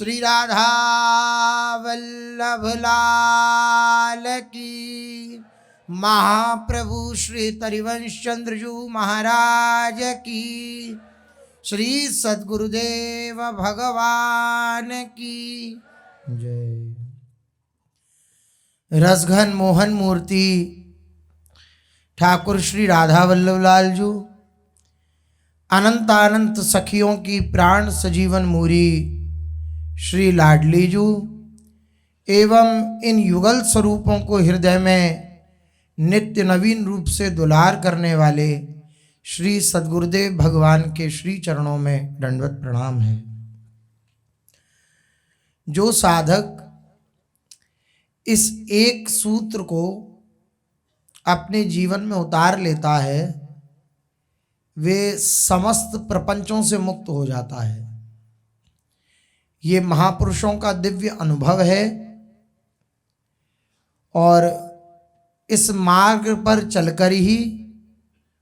श्री राधा वल्लभ लाल की, महाप्रभु श्री तरिवंश चंद्रजू महाराज की, श्री सद्गुरुदेव भगवान की जय। रसघन मोहन मूर्ति ठाकुर श्री राधा वल्लभ लाल जू, अनंत सखियों की प्राण सजीवन मूरी श्री लाडली जू एवं इन युगल स्वरूपों को हृदय में नित्य नवीन रूप से दुलार करने वाले श्री सद्गुरुदेव भगवान के श्री चरणों में दंडवत प्रणाम है। जो साधक इस एक सूत्र को अपने जीवन में उतार लेता है वे समस्त प्रपंचों से मुक्त हो जाता है। ये महापुरुषों का दिव्य अनुभव है और इस मार्ग पर चलकर ही,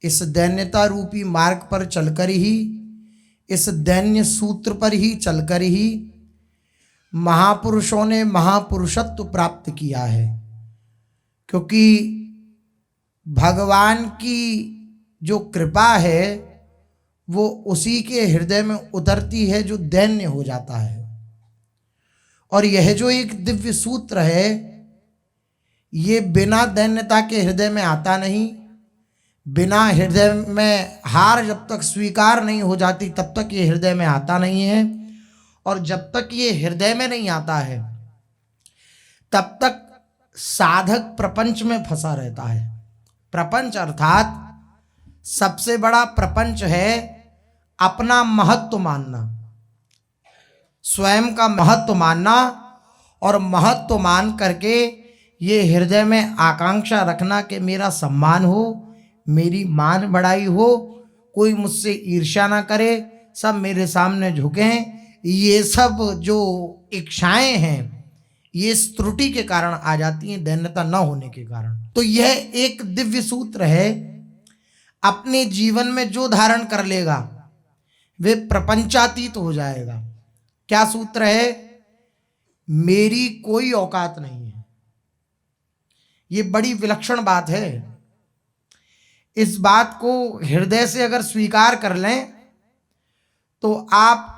इस दैन्यता रूपी मार्ग पर चलकर ही, इस दैन्य सूत्र पर ही चलकर ही महापुरुषों ने महापुरुषत्व प्राप्त किया है। क्योंकि भगवान की जो कृपा है वो उसी के हृदय में उतरती है जो दैन्य हो जाता है। और यह जो एक दिव्य सूत्र है ये बिना दैन्यता के हृदय में आता नहीं। बिना हृदय में हार जब तक स्वीकार नहीं हो जाती तब तक ये हृदय में आता नहीं है। और जब तक ये हृदय में नहीं आता है तब तक साधक प्रपंच में फंसा रहता है। प्रपंच अर्थात सबसे बड़ा प्रपंच है अपना महत्व मानना, स्वयं का महत्व मानना और महत्व मान करके ये हृदय में आकांक्षा रखना कि मेरा सम्मान हो, मेरी मान बढ़ाई हो, कोई मुझसे ईर्ष्या ना करे, सब मेरे सामने झुकें। ये सब जो इच्छाएं हैं ये इस त्रुटि के कारण आ जाती हैं, दैन्यता न होने के कारण। तो यह एक दिव्य सूत्र है। अपने जीवन में जो धारण कर लेगा वे प्रपंचातीत हो जाएगा। क्या सूत्र है? मेरी कोई औकात नहीं है। ये बड़ी विलक्षण बात है। इस बात को हृदय से अगर स्वीकार कर लें तो आप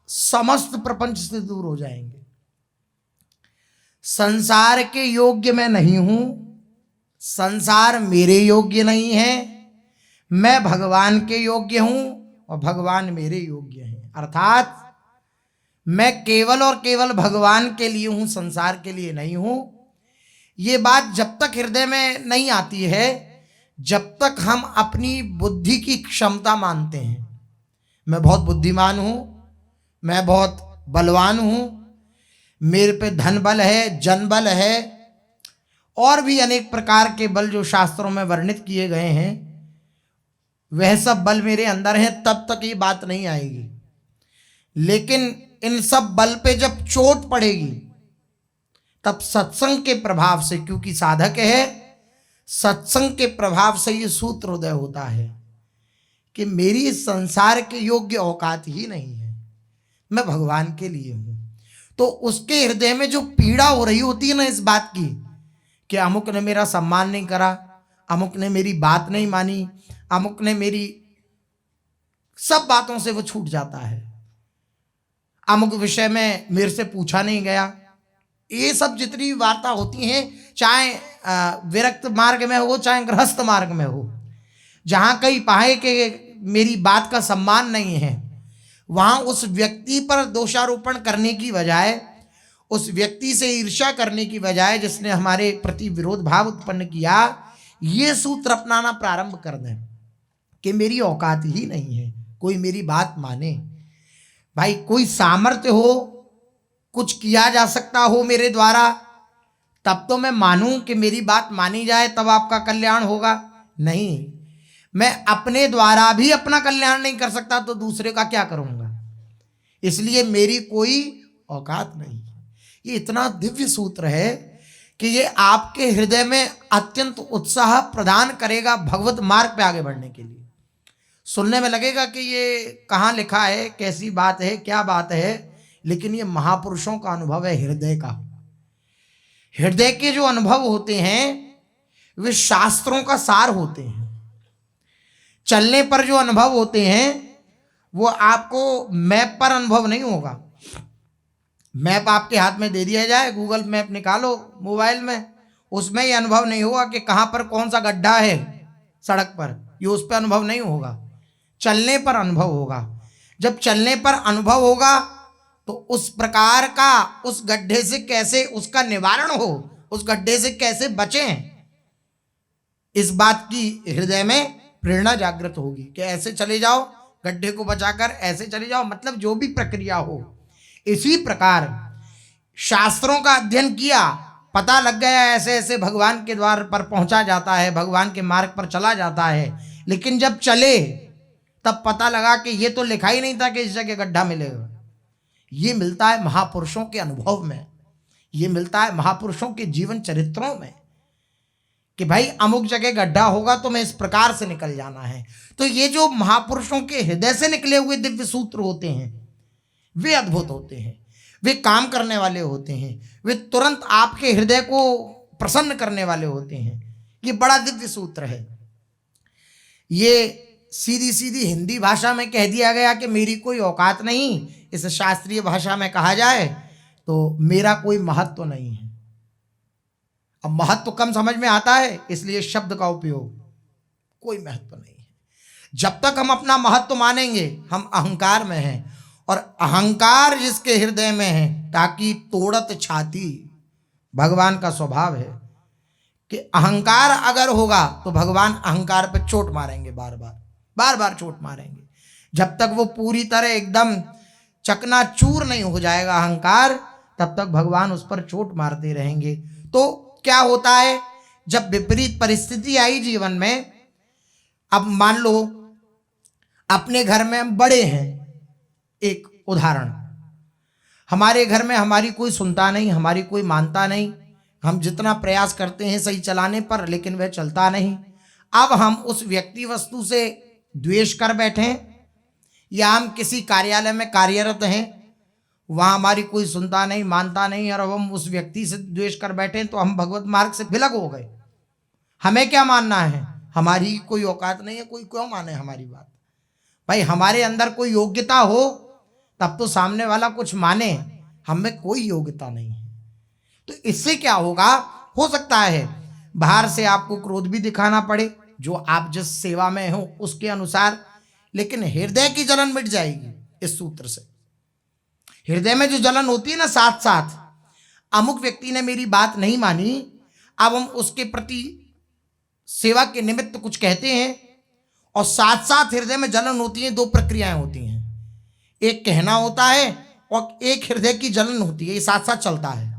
समस्त प्रपंच से दूर हो जाएंगे। संसार के योग्य मैं नहीं हूं, संसार मेरे योग्य नहीं है, मैं भगवान के योग्य हूं और भगवान मेरे योग्य हैं। अर्थात मैं केवल और केवल भगवान के लिए हूं, संसार के लिए नहीं हूं। ये बात जब तक हृदय में नहीं आती है जब तक हम अपनी बुद्धि की क्षमता मानते हैं। मैं बहुत बुद्धिमान हूं, मैं बहुत बलवान हूं, मेरे पे धन बल है, जन बल है और भी अनेक प्रकार के बल जो शास्त्रों में वर्णित किए गए हैं वह सब बल मेरे अंदर है, तब तक ये बात नहीं आएगी। लेकिन इन सब बल पे जब चोट पड़ेगी तब सत्संग के प्रभाव से, क्योंकि साधक है, सत्संग के प्रभाव से ये सूत्र उदय होता है कि मेरी संसार के योग्य औकात ही नहीं है, मैं भगवान के लिए हूं। तो उसके हृदय में जो पीड़ा हो रही होती है ना इस बात की कि अमुक ने मेरा सम्मान नहीं करा, अमुक ने मेरी बात नहीं मानी, अमुक ने मेरी सब बातों से वो छूट जाता है, अमुक विषय में मेरे से पूछा नहीं गया। ये सब जितनी वार्ता होती हैं, चाहे विरक्त मार्ग में हो चाहे गृहस्थ मार्ग में हो, जहां कहीं पाए कि मेरी बात का सम्मान नहीं है, वहां उस व्यक्ति पर दोषारोपण करने की बजाय, उस व्यक्ति से ईर्ष्या करने की बजाय जिसने हमारे प्रति विरोध भाव उत्पन्न किया, ये सूत्र अपनाना प्रारंभ कर दें कि मेरी औकात ही नहीं है, कोई मेरी बात माने। भाई कोई सामर्थ्य हो, कुछ किया जा सकता हो मेरे द्वारा, तब तो मैं मानूं कि मेरी बात मानी जाए, तब आपका कल्याण होगा। नहीं, मैं अपने द्वारा भी अपना कल्याण नहीं कर सकता तो दूसरे का क्या करूंगा। इसलिए मेरी कोई औकात नहीं। ये इतना दिव्य सूत्र है कि ये आपके हृदय में अत्यंत उत्साह प्रदान करेगा भगवत मार्ग पे आगे बढ़ने के लिए। सुनने में लगेगा कि ये कहाँ लिखा है, कैसी बात है, क्या बात है, लेकिन ये महापुरुषों का अनुभव है हृदय का। हृदय के जो अनुभव होते हैं वे शास्त्रों का सार होते हैं। चलने पर जो अनुभव होते हैं वो आपको मैप पर अनुभव नहीं होगा। मैप आपके हाथ में दे दिया जाए, गूगल मैप निकालो मोबाइल में, उसमें ये अनुभव नहीं होगा कि कहाँ पर कौन सा गड्ढा है सड़क पर, ये उस पर अनुभव नहीं होगा। चलने पर अनुभव होगा। जब चलने पर अनुभव होगा तो उस प्रकार का उस गड्ढे से कैसे उसका निवारण हो, उस गड्ढे से कैसे बचें, इस बात की हृदय में प्रेरणा जागृत होगी कि ऐसे चले जाओ, गड्ढे को बचाकर ऐसे चले जाओ, मतलब जो भी प्रक्रिया हो। इसी प्रकार शास्त्रों का अध्ययन किया, पता लग गया ऐसे ऐसे भगवान के द्वार पर पहुंचा जाता है, भगवान के मार्ग पर चला जाता है। लेकिन जब चले तब पता लगा कि ये तो लिखा ही नहीं था कि इस जगह गड्ढा मिलेगा। ये मिलता है महापुरुषों के अनुभव में, ये मिलता है महापुरुषों के जीवन चरित्रों में कि भाई अमुक जगह गड्ढा होगा तो मैं इस प्रकार से निकल जाना है। तो ये जो महापुरुषों के हृदय से निकले हुए दिव्य सूत्र होते हैं वे अद्भुत होते हैं, वे काम करने वाले होते हैं, वे तुरंत आपके हृदय को प्रसन्न करने वाले होते हैं। ये बड़ा दिव्य सूत्र है। ये सीधी सीधी हिंदी भाषा में कह दिया गया कि मेरी कोई औकात नहीं, इस शास्त्रीय भाषा में कहा जाए तो मेरा कोई महत्व नहीं है। अब महत्व कम समझ में आता है इसलिए शब्द का उपयोग, कोई महत्व नहीं है। जब तक हम अपना महत्व मानेंगे हम अहंकार में हैं, और अहंकार जिसके हृदय में है ताकि तोड़त छाती, भगवान का स्वभाव है कि अहंकार अगर होगा तो भगवान अहंकार पे चोट मारेंगे, बार बार चोट मारेंगे। जब तक वो पूरी तरह एकदम चकनाचूर नहीं हो जाएगा अहंकार, तब तक भगवान उस पर चोट मारते रहेंगे। तो क्या होता है, जब विपरीत परिस्थिति आई जीवन में, अब मान लो अपने घर में हम बड़े हैं, एक उदाहरण, हमारे घर में हमारी कोई सुनता नहीं, हमारी कोई मानता नहीं, हम जितना प्रयास करते हैं सही चलाने पर लेकिन वह चलता नहीं। अब हम उस व्यक्ति वस्तु से द्वेष कर बैठे, या हम किसी कार्यालय में कार्यरत हैं, वहाँ हमारी कोई सुनता नहीं मानता नहीं, और अब हम उस व्यक्ति से द्वेष कर बैठे तो हम भगवत मार्ग से विलग हो गए। हमें क्या मानना है, हमारी कोई औकात नहीं है, कोई क्यों माने हमारी बात। भाई हमारे अंदर कोई योग्यता हो तब तो सामने वाला कुछ माने, हमें कोई योग्यता नहीं है। तो इससे क्या होगा, हो सकता है बाहर से आपको क्रोध भी दिखाना पड़े जो आप जिस सेवा में हो उसके अनुसार, लेकिन हृदय की जलन मिट जाएगी इस सूत्र से। हृदय में जो जलन होती है ना, साथ साथ अमुक व्यक्ति ने मेरी बात नहीं मानी, अब हम उसके प्रति सेवा के निमित्त कुछ कहते हैं और साथ साथ हृदय में जलन होती है। दो प्रक्रियाएं होती हैं, एक कहना होता है और एक हृदय की जलन होती है, ये साथ साथ चलता है।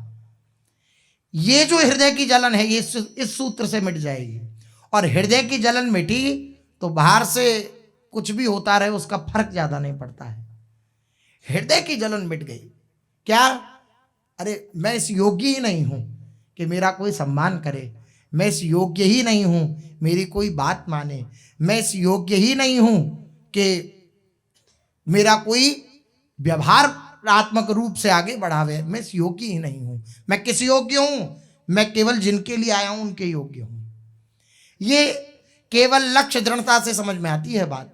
ये जो हृदय की जलन है ये इस सूत्र से मिट जाएगी, और हृदय की जलन मिटी तो बाहर से कुछ भी होता रहे उसका फर्क ज्यादा नहीं पड़ता है। हृदय की जलन मिट गई, क्या, अरे मैं इस योग्य ही नहीं हूं कि मेरा कोई सम्मान करे, मैं इस योग्य ही नहीं हूं मेरी कोई बात माने, मैं इस योग्य ही नहीं हूं कि मेरा कोई व्यवहारात्मक रूप से आगे बढ़ावे, मैं इस योग्य ही नहीं हूं। मैं किस योग्य हूं, मैं केवल जिनके लिए आया हूं उनके योग्य हूं। ये केवल लक्ष्य दृढ़ता से समझ में आती है बात,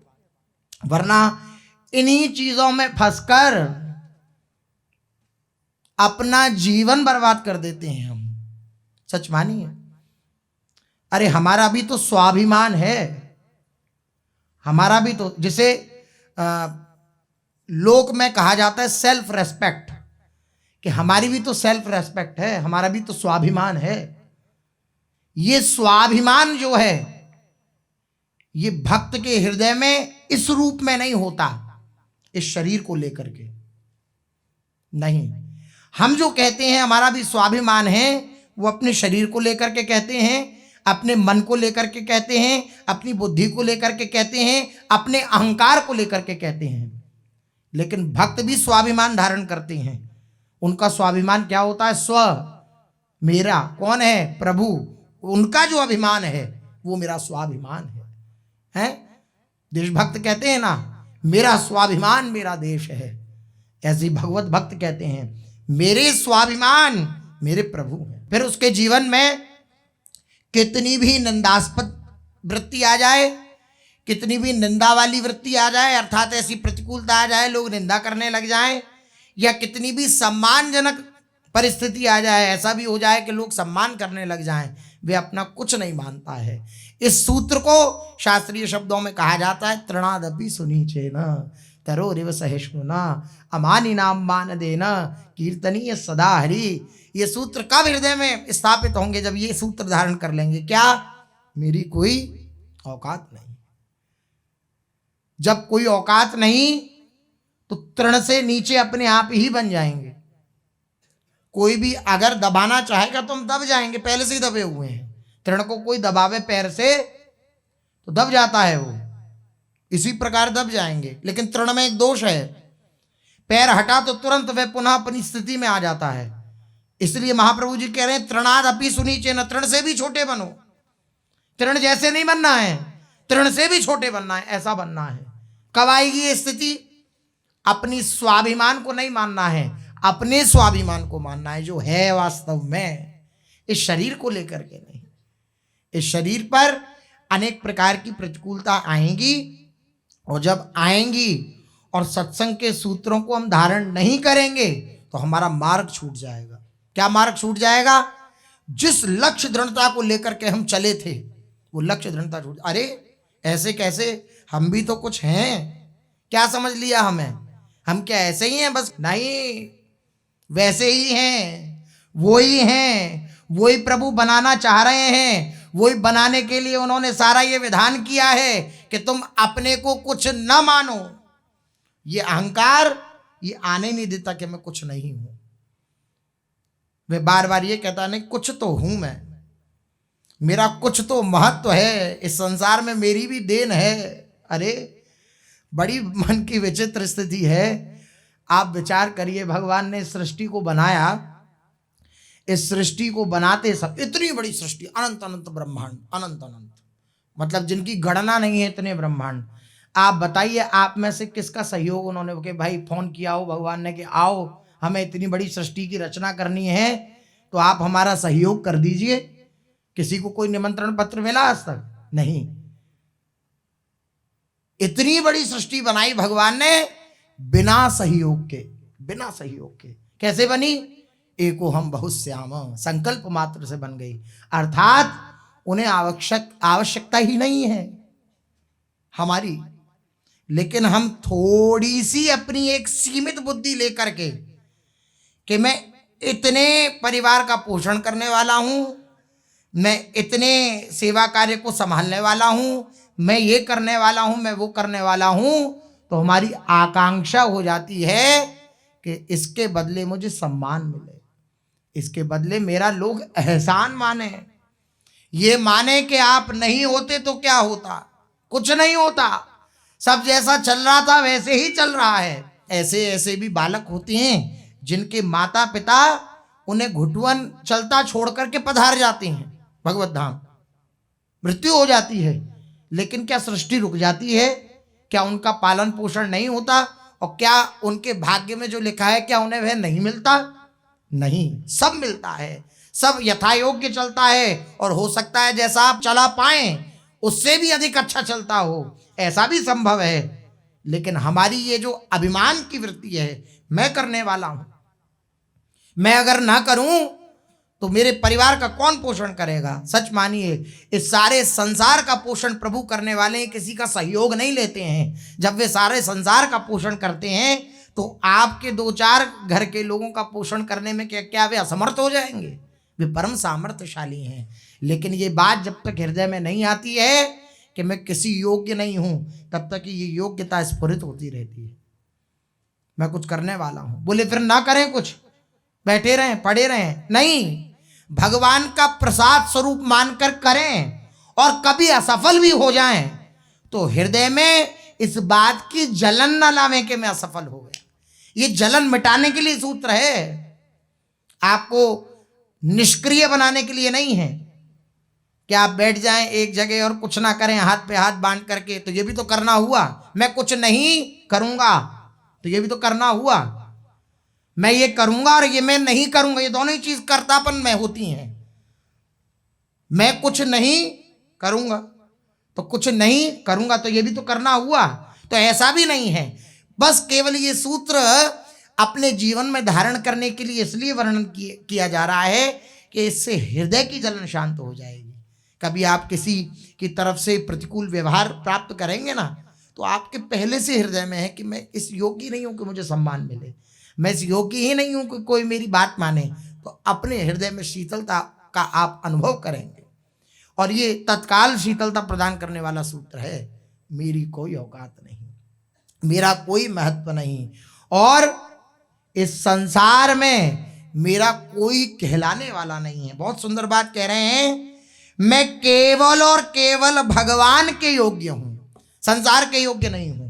वरना इन्हीं चीजों में फंसकर अपना जीवन बर्बाद कर देते हैं हम। सच मानिए, अरे हमारा भी तो स्वाभिमान है, हमारा भी तो, जिसे लोक में कहा जाता है सेल्फ रेस्पेक्ट, कि हमारी भी तो सेल्फ रेस्पेक्ट है, हमारा भी तो स्वाभिमान है। ये स्वाभिमान जो है ये भक्त के हृदय में इस रूप में नहीं होता, इस शरीर को लेकर के नहीं। हम जो कहते हैं हमारा भी स्वाभिमान है, वो अपने शरीर को लेकर के कहते हैं, अपने मन को लेकर के कहते हैं, अपनी बुद्धि को लेकर के कहते हैं, अपने अहंकार को लेकर के कहते हैं। लेकिन भक्त भी स्वाभिमान धारण करते हैं। उनका स्वाभिमान क्या होता है, स्व, मेरा, कौन है, प्रभु। उनका जो अभिमान है वो मेरा स्वाभिमान है। देशभक्त कहते हैं ना, मेरा स्वाभिमान मेरा देश है। ऐसे ही भगवत भक्त कहते हैं मेरे स्वाभिमान मेरे प्रभु हैं। फिर उसके जीवन में कितनी भी निंदास्पद वृत्ति आ जाए, कितनी भी निंदा वाली वृत्ति आ जाए, अर्थात ऐसी प्रतिकूलता आ जाए, लोग निंदा करने लग जाएं, या कितनी भी सम्मानजनक परिस्थिति आ जाए, ऐसा भी हो जाए कि लोग सम्मान करने लग जाएं, वे अपना कुछ नहीं मानता है। इस सूत्र को शास्त्रीय शब्दों में कहा जाता है तृणादपि सुनीचेन तरोरिव सहिष्णुना अमानी नाम मान देना कीर्तनीय सदा हरि। ये सूत्र कब हृदय में स्थापित होंगे? जब ये सूत्र धारण कर लेंगे, क्या मेरी कोई औकात नहीं। जब कोई औकात नहीं तो तृण से नीचे अपने आप ही बन जाएंगे। कोई भी अगर दबाना चाहेगा तो हम दब जाएंगे, पहले से ही दबे हुए हैं। तृण को कोई दबावे पैर से तो दब जाता है, वो इसी प्रकार दब जाएंगे। लेकिन तृण में एक दोष है, पैर हटा तो तुरंत वह पुनः अपनी स्थिति में आ जाता है। इसलिए महाप्रभु जी कह रहे हैं तृणादपि सुनीचेन, तृण से भी छोटे बनो। तृण जैसे नहीं बनना है, तृण से भी छोटे बनना है, ऐसा बनना है। कब आएगी ये स्थिति? अपनी स्वाभिमान को नहीं मानना है, अपने स्वाभिमान को मानना है जो है वास्तव में, इस शरीर को लेकर के नहीं। इस शरीर पर अनेक प्रकार की प्रतिकूलता आएंगी, और जब आएंगी और सत्संग के सूत्रों को हम धारण नहीं करेंगे तो हमारा मार्ग छूट जाएगा। क्या मार्ग छूट जाएगा? जिस लक्ष्य दृढ़ता को लेकर के हम चले थे वो लक्ष्य दृढ़ता छूट। अरे ऐसे कैसे, हम भी तो कुछ हैं, क्या समझ लिया हमें? हम क्या ऐसे ही हैं? बस नहीं, वैसे ही हैं, वो ही हैं, वही प्रभु बनाना चाह रहे हैं। वही बनाने के लिए उन्होंने सारा ये विधान किया है कि तुम अपने को कुछ न मानो। ये अहंकार ये आने नहीं देता कि मैं कुछ नहीं हूं। वे बार बार ये कहता नहीं कुछ तो हूं मैं, मेरा कुछ तो महत्व है, इस संसार में मेरी भी देन है। अरे बड़ी मन की विचित्र स्थिति है। आप विचार करिए, भगवान ने सृष्टि को बनाया, इस सृष्टि को बनाते सब, इतनी बड़ी सृष्टि, अनंत अनंत ब्रह्मांड, अनंत अनंत, मतलब जिनकी गणना नहीं है इतने ब्रह्मांड। आप बताइए आप में से किसका सहयोग उन्होंने कि भाई फोन किया हो भगवान ने कि आओ हमें इतनी बड़ी सृष्टि की रचना करनी है तो आप हमारा सहयोग कर दीजिए? किसी को कोई निमंत्रण पत्र मिला आज तक? नहीं। इतनी बड़ी सृष्टि बनाई भगवान ने बिना सहयोग के, बिना सहयोग के। कैसे बनी? एको हम बहुत श्याम, संकल्प मात्र से बन गई। अर्थात उन्हें आवश्यकता ही नहीं है हमारी, लेकिन हम थोड़ी सी अपनी एक सीमित बुद्धि लेकर के कि मैं इतने परिवार का पोषण करने वाला हूं, मैं इतने सेवा कार्य को संभालने वाला हूं, मैं ये करने वाला हूं, मैं वो करने वाला हूं, तो हमारी आकांक्षा हो जाती है कि इसके बदले मुझे सम्मान मिले, इसके बदले मेरा लोग एहसान माने। ये माने कि आप नहीं होते तो क्या होता? कुछ नहीं होता, सब जैसा चल रहा था वैसे ही चल रहा है। ऐसे ऐसे भी बालक होते हैं जिनके माता पिता उन्हें घुटुअन चलता छोड़ करके पधार जाते हैं भगवत धाम, मृत्यु हो जाती है, लेकिन क्या सृष्टि रुक जाती है? क्या उनका पालन पोषण नहीं होता? और क्या उनके भाग्य में जो लिखा है क्या उन्हें वह नहीं मिलता? नहीं, सब मिलता है, सब यथा योग्य चलता है, और हो सकता है जैसा आप चला पाए उससे भी अधिक अच्छा चलता हो, ऐसा भी संभव है। लेकिन हमारी ये जो अभिमान की वृत्ति है, मैं करने वाला हूं, मैं अगर ना करूं तो मेरे परिवार का कौन पोषण करेगा? सच मानिए इस सारे संसार का पोषण प्रभु करने वाले हैं, किसी का सहयोग नहीं लेते हैं। जब वे सारे संसार का पोषण करते हैं तो आपके दो चार घर के लोगों का पोषण करने में क्या वे असमर्थ हो जाएंगे? वे परम सामर्थ्यशाली हैं। लेकिन ये बात जब तक हृदय में नहीं आती है कि मैं किसी योग्य नहीं हूं, तब तक ये योग्यता स्फुरित होती रहती है, मैं कुछ करने वाला हूं। बोले फिर ना करें, कुछ बैठे रहें, पड़े रहें? नहीं, भगवान का प्रसाद स्वरूप मानकर करें, और कभी असफल भी हो जाएं तो हृदय में इस बात की जलन न लावें कि मैं असफल हो गया। ये जलन मिटाने के लिए सूत्र है, आपको निष्क्रिय बनाने के लिए नहीं है कि आप बैठ जाएं एक जगह और कुछ ना करें हाथ पे हाथ बांध करके। तो ये भी तो करना हुआ, मैं कुछ नहीं करूंगा तो ये भी तो करना हुआ। मैं ये करूंगा और ये मैं नहीं करूंगा, ये दोनों ही चीज कर्तापन में होती हैं। मैं कुछ नहीं करूंगा तो कुछ नहीं करूंगा तो ये भी तो करना हुआ, तो ऐसा भी नहीं है। बस केवल ये सूत्र अपने जीवन में धारण करने के लिए इसलिए वर्णन किया जा रहा है कि इससे हृदय की जलन शांत हो जाएगी। कभी आप किसी की तरफ से प्रतिकूल व्यवहार प्राप्त करेंगे ना, तो आपके पहले से हृदय में है कि मैं इस योग्य नहीं हूं कि मुझे सम्मान मिले, मैं इस योग्य ही नहीं हूं कि कोई मेरी बात माने, तो अपने हृदय में शीतलता का आप अनुभव करेंगे। और ये तत्काल शीतलता प्रदान करने वाला सूत्र है। मेरी कोई औकात नहीं, मेरा कोई महत्व नहीं, और इस संसार में मेरा कोई कहलाने वाला नहीं है। बहुत सुंदर बात कह रहे हैं, मैं केवल और केवल भगवान के योग्य हूं, संसार के योग्य नहीं हूं।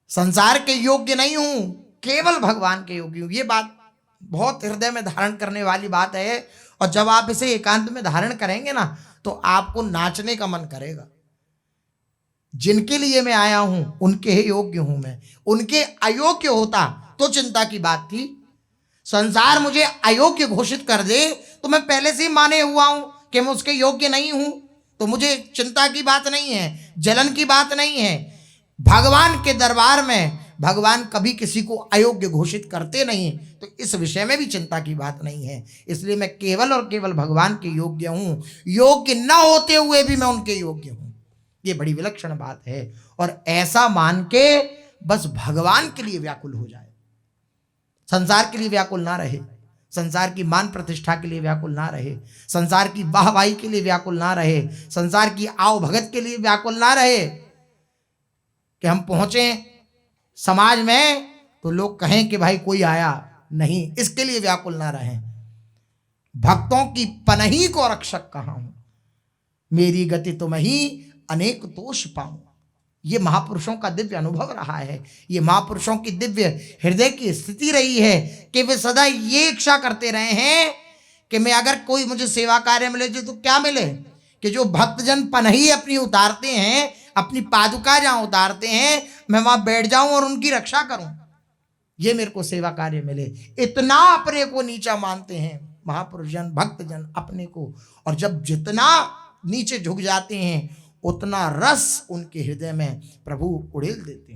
संसार के योग्य नहीं हूं, केवल भगवान के योग्य हूं। ये बात बहुत हृदय में धारण करने वाली बात है। और जब आप इसे एकांत में धारण करेंगे ना, तो आपको नाचने का मन करेगा। जिनके लिए मैं आया हूं उनके ही योग्य हूं मैं, उनके अयोग्य होता तो चिंता की बात थी। संसार मुझे अयोग्य घोषित कर दे तो मैं पहले से ही माने हुआ हूं कि मैं उसके योग्य नहीं हूं, तो मुझे चिंता की बात नहीं है, जलन की बात नहीं है। भगवान के दरबार में भगवान कभी किसी को अयोग्य घोषित करते नहीं, तो इस विषय में भी चिंता की बात नहीं है। इसलिए मैं केवल और केवल भगवान के योग्य हूं, योग्य न होते हुए भी मैं उनके योग्य हूं। ये बड़ी विलक्षण बात है। और ऐसा मान के बस भगवान के लिए व्याकुल हो जाए, संसार के लिए व्याकुल ना रहे, संसार की मान प्रतिष्ठा के लिए व्याकुल ना रहे, संसार की वाहवाही के लिए व्याकुल ना रहे, संसार की आओ भगत के लिए व्याकुल ना रहे कि हम पहुंचे समाज में तो लोग कहें कि भाई कोई आया नहीं, इसके लिए व्याकुल ना रहे। भक्तों की पनही को रक्षक कहा हूं, मेरी गति तुम ही अनेक दोष पाऊं। ये महापुरुषों का दिव्य अनुभव रहा है, ये महापुरुषों की दिव्य हृदय की स्थिति रही है कि वे सदा ये इच्छा करते रहे हैं कि मैं अगर कोई मुझे सेवा कार्य मिले तो क्या मिले, कि जो भक्तजन पनही अपनी उतारते हैं, अपनी पादुका जहां उतारते हैं, मैं वहां बैठ जाऊं और उनकी रक्षा करूं, ये मेरे को सेवा कार्य मिले। इतना अपने को नीचा मानते हैं महापुरुष जन, भक्तजन अपने को। और जब जितना नीचे झुक जाते हैं उतना रस उनके हृदय में प्रभु उड़ेल देते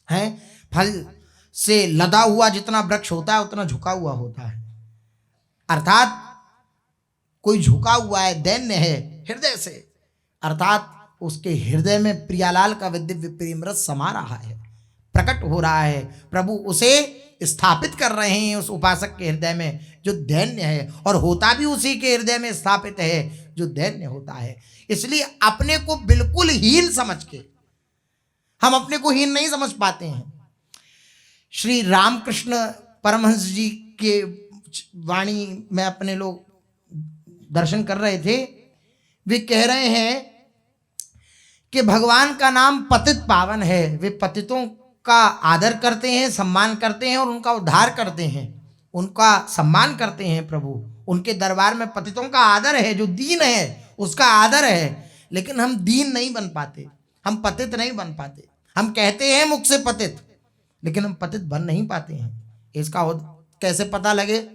हैं। फल से लदा हुआ जितना वृक्ष होता है उतना झुका हुआ होता है। अर्थात कोई झुका हुआ है, दैन्य है हृदय से, अर्थात उसके हृदय में प्रियालाल का दिव्य प्रेम रस समा रहा है, प्रकट हो रहा है। प्रभु उसे स्थापित कर रहे हैं उस उपासक के हृदय में जो दैन्य है, और होता भी उसी के हृदय में स्थापित है जो दैन्य होता है। इसलिए अपने को बिल्कुल हीन समझ के, हम अपने को हीन नहीं समझ पाते हैं। श्री रामकृष्ण परमहंस जी के वाणी में अपने लोग दर्शन कर रहे थे, वे कह रहे हैं कि भगवान का नाम पतित पावन है। वे पतितों का आदर करते हैं, सम्मान करते हैं और उनका उद्धार करते हैं, उनका सम्मान करते हैं। प्रभु उनके दरबार में पतितों का आदर है, जो दीन है उसका आदर है। लेकिन हम दीन नहीं बन पाते, हम पतित नहीं बन पाते। हम कहते हैं मुख से पतित, लेकिन हम पतित बन नहीं पाते हैं। इसका कैसे पता लगे?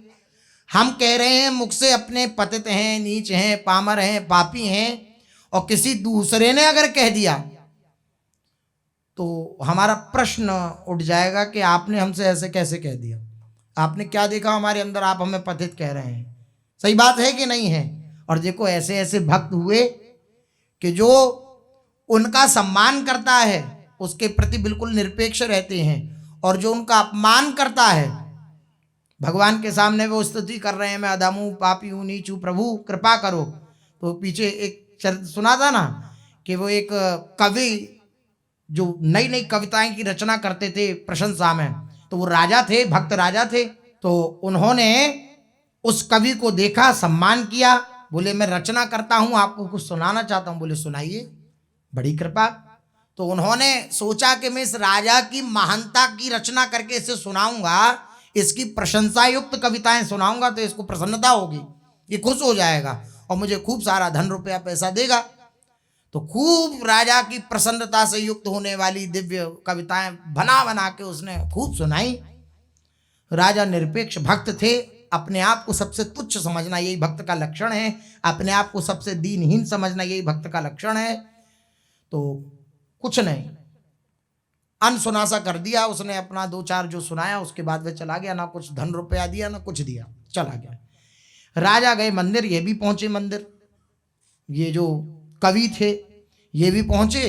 हम कह रहे हैं मुख से अपने पतित हैं, नीच हैं, पामर हैं, पापी हैं, और किसी दूसरे ने अगर कह दिया तो हमारा प्रश्न उठ जाएगा कि आपने हमसे ऐसे कैसे कह दिया, आपने क्या देखा हमारे अंदर, आप हमें पतित कह रहे हैं। सही बात है कि नहीं है? और देखो ऐसे ऐसे भक्त हुए कि जो उनका सम्मान करता है उसके प्रति बिल्कुल निरपेक्ष रहते हैं, और जो उनका अपमान करता है भगवान के सामने वो स्तुति कर रहे हैं, मैं अधम हूँ, पापी हूँ, नीच हूँ, प्रभु कृपा करो। तो पीछे एक चरित्र सुना था ना कि वो एक कवि जो नई नई कविताएं की रचना करते थे प्रशंसा में, तो वो राजा थे, भक्त राजा थे। तो उन्होंने उस कवि को देखा, सम्मान किया, बोले मैं रचना करता हूं, आपको कुछ सुनाना चाहता हूं। बोले सुनाइए, बड़ी कृपा। तो उन्होंने सोचा कि मैं इस राजा की महानता की रचना करके इसे सुनाऊंगा, इसकी प्रशंसा युक्त कविताएं सुनाऊंगा तो इसको प्रसन्नता होगी, ये खुश हो जाएगा और मुझे खूब सारा धन रुपया पैसा देगा। तो खूब राजा की प्रसन्नता से युक्त होने वाली दिव्य कविताएं बना बना के उसने खूब सुनाई। राजा निरपेक्ष भक्त थे, अपने आप को सबसे तुच्छ समझना यही भक्त का लक्षण है, अपने आप को सबसे दीनहीन समझना यही भक्त का लक्षण है। तो कुछ नहीं, अनसुना सा कर दिया उसने, अपना दो चार जो सुनाया उसके बाद वह चला गया, ना कुछ धन रुपया दिया ना कुछ दिया, चला गया। राजा गए मंदिर, ये भी पहुंचे मंदिर, ये जो कवि थे ये भी पहुंचे।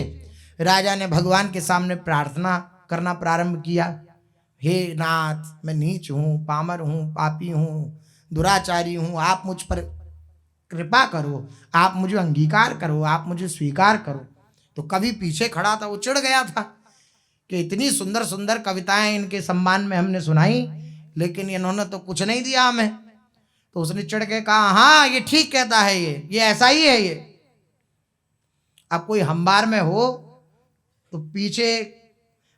राजा ने भगवान के सामने प्रार्थना करना प्रारंभ किया, हे नाथ, मैं नीच हूँ, पामर हूँ, पापी हूँ, दुराचारी हूँ, आप मुझ पर कृपा करो, आप मुझे अंगीकार करो, आप मुझे स्वीकार करो। तो कवि पीछे खड़ा था, वो चिढ़ गया था कि इतनी सुंदर सुंदर कविताएं इनके सम्मान में हमने सुनाई, लेकिन इन्होंने तो कुछ नहीं दिया हमें। तो उसने चिढ़ के कहा, हाँ ये ठीक कहता है, ये ऐसा ही है ये। अब कोई हम्बार में हो तो पीछे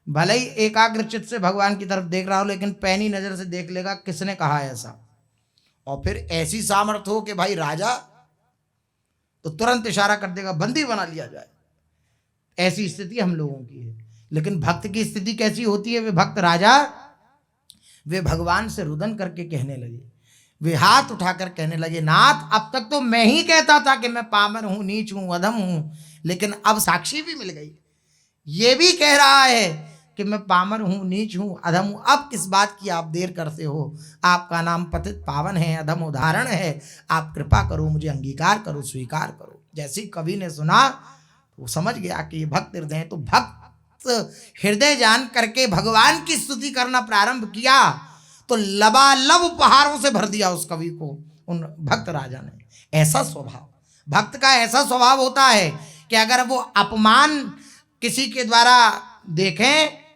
भले ही एकाग्रचित से भगवान की तरफ देख रहा हो, लेकिन पैनी नजर से देख लेगा किसने कहा ऐसा, और फिर ऐसी सामर्थ्य हो कि भाई राजा, तो तुरंत इशारा कर देगा बंदी बना लिया जाए। ऐसी स्थिति हम लोगों की है। लेकिन भक्त की स्थिति कैसी होती है? वे भक्त राजा वे भगवान से रुदन करके कहने लगे, वे हाथ उठाकर कहने लगे, नाथ, अब तक तो मैं ही कहता था कि मैं पामर हूं, नीच हूं, अधम हूं, लेकिन अब साक्षी भी मिल गई, ये भी कह रहा है कि मैं पामर हूं, नीच हूं, अधम हूं। अब किस बात की आप देर करते हो? आपका नाम पतित पावन है, अधम उदाहरण है, आप कृपा करो, मुझे अंगीकार करो, स्वीकार करो। जैसे ही कवि ने सुना वो समझ गया कि ये भक्त हृदय है। तो भक्त हृदय जान करके भगवान की स्तुति करना प्रारंभ किया, तो लबालब उपहारों से भर दिया उस कवि को उन भक्त राजा ने। ऐसा स्वभाव, भक्त का ऐसा स्वभाव होता है कि अगर वो अपमान किसी के द्वारा देखें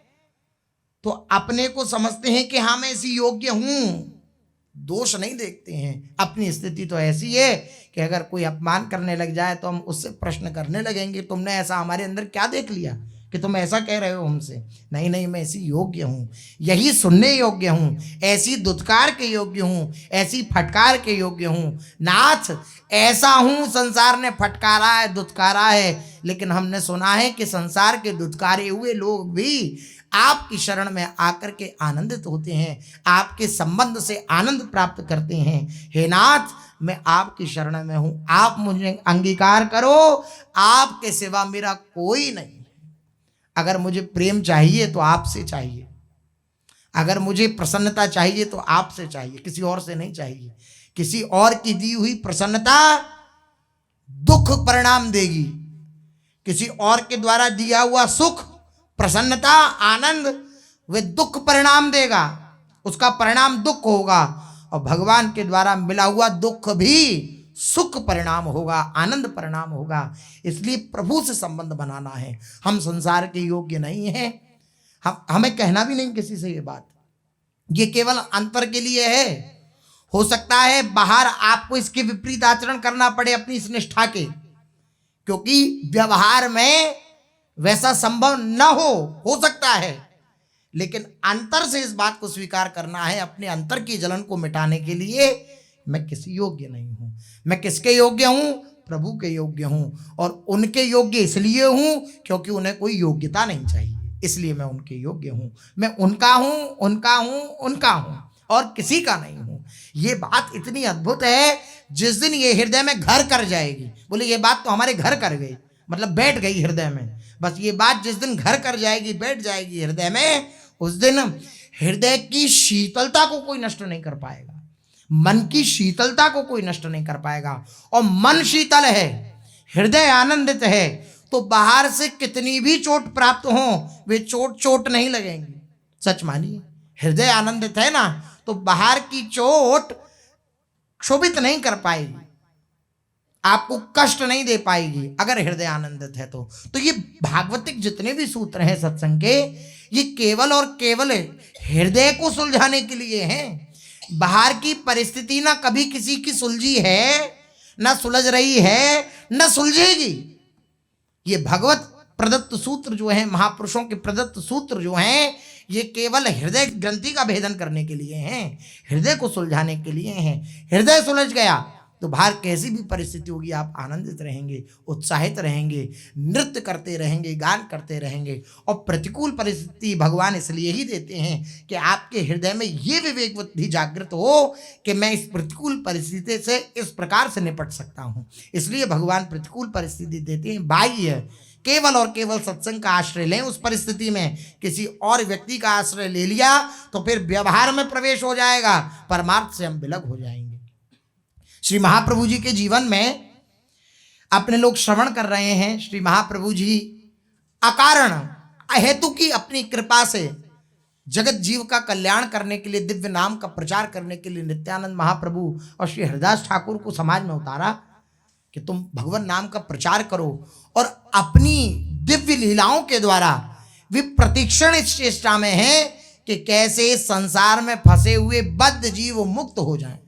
तो अपने को समझते हैं कि हाँ मैं इसी योग्य हूं, दोष नहीं देखते हैं। अपनी स्थिति तो ऐसी है कि अगर कोई अपमान करने लग जाए तो हम उससे प्रश्न करने लगेंगे, तुमने ऐसा हमारे अंदर क्या देख लिया कि तुम ऐसा कह रहे हो हमसे? नहीं नहीं, मैं ऐसी योग्य हूँ, यही सुनने योग्य हूँ, ऐसी दुत्कार के योग्य हूँ, ऐसी फटकार के योग्य हूँ। नाथ, ऐसा हूँ, संसार ने फटकारा है, दुत्कारा है, लेकिन हमने सुना है कि संसार के दुत्कारे हुए लोग भी आपकी शरण में आकर के आनंदित होते हैं, आपके संबंध से आनंद प्राप्त करते हैं। हे नाथ, मैं आपकी शरण में हूँ, आप मुझे अंगीकार करो, आपके सिवा मेरा कोई नहीं। अगर मुझे प्रेम चाहिए तो आपसे चाहिए, अगर मुझे प्रसन्नता चाहिए तो आपसे चाहिए, किसी और से नहीं चाहिए। किसी और की दी हुई प्रसन्नता दुख परिणाम देगी, किसी और के द्वारा दिया हुआ सुख, प्रसन्नता, आनंद वे दुख परिणाम देगा, उसका परिणाम दुख होगा। और भगवान के द्वारा मिला हुआ दुख भी सुख परिणाम होगा, आनंद परिणाम होगा। इसलिए प्रभु से संबंध बनाना है। हम संसार के योग्य नहीं हैं, हमें कहना भी नहीं किसी से ये बात, ये केवल अंतर के लिए है। हो सकता है बाहर आपको इसके विपरीत आचरण करना पड़े अपनी इस निष्ठा के, क्योंकि व्यवहार में वैसा संभव न हो सकता है, लेकिन अंतर से इस बात को स्वीकार करना है, अपने अंतर की जलन को मिटाने के लिए। मैं किसी योग्य नहीं हूं। मैं किसके योग्य हूं? प्रभु के योग्य हूं, और उनके योग्य इसलिए हूं क्योंकि उन्हें कोई योग्यता नहीं चाहिए, इसलिए मैं उनके योग्य हूं। मैं उनका हूं, उनका हूं, उनका हूं, और किसी का नहीं हूं। ये बात इतनी अद्भुत है, जिस दिन ये हृदय में घर कर जाएगी, बोले ये बात तो हमारे घर कर गई, मतलब बैठ गई हृदय में, बस ये बात जिस दिन घर कर जाएगी, बैठ जाएगी हृदय में, उस दिन हृदय की शीतलता को कोई नष्ट नहीं कर पाएगा, मन की शीतलता को कोई नष्ट नहीं कर पाएगा। और मन शीतल है, हृदय आनंदित है, तो बाहर से कितनी भी चोट प्राप्त हो, वे चोट नहीं लगेंगी। सच मानिए, हृदय आनंदित है ना, तो बाहर की चोट क्षोभित नहीं कर पाएगी, आपको कष्ट नहीं दे पाएगी, अगर हृदय आनंदित है तो ये भागवतिक जितने भी सूत्र हैं सत्संग के, ये केवल और केवल हृदय को सुलझाने के लिए हैं। बाहर की परिस्थिति ना कभी किसी की सुलझी है, ना सुलझ रही है, ना सुलझेगी। ये भगवत प्रदत्त सूत्र जो है, महापुरुषों के प्रदत्त सूत्र जो हैं, ये केवल हृदय ग्रंथि का भेदन करने के लिए हैं, हृदय को सुलझाने के लिए हैं। हृदय सुलझ गया तो बाहर कैसी भी परिस्थिति होगी आप आनंदित रहेंगे, उत्साहित रहेंगे, नृत्य करते रहेंगे, गान करते रहेंगे। और प्रतिकूल परिस्थिति भगवान इसलिए ही देते हैं कि आपके हृदय में ये विवेक बुद्धि जागृत हो कि मैं इस प्रतिकूल परिस्थिति से इस प्रकार से निपट सकता हूँ। इसलिए भगवान प्रतिकूल परिस्थिति देते हैं। बाह्य केवल और केवल सत्संग का आश्रय लें। उस परिस्थिति में किसी और व्यक्ति का आश्रय ले लिया तो फिर व्यवहार में प्रवेश हो जाएगा, परमार्थ से हम विलग हो जाएंगे। श्री महाप्रभु जी के जीवन में अपने लोग श्रवण कर रहे हैं। श्री महाप्रभु जी अकारण अहेतु की अपनी कृपा से जगत जीव का कल्याण करने के लिए, दिव्य नाम का प्रचार करने के लिए नित्यानंद महाप्रभु और श्री हरिदास ठाकुर को समाज में उतारा कि तुम भगवान नाम का प्रचार करो। और अपनी दिव्य लीलाओं के द्वारा वे प्रतिक्षण इस चेष्टा में है कि कैसे संसार में फंसे हुए बद्ध जीव मुक्त हो जाएं।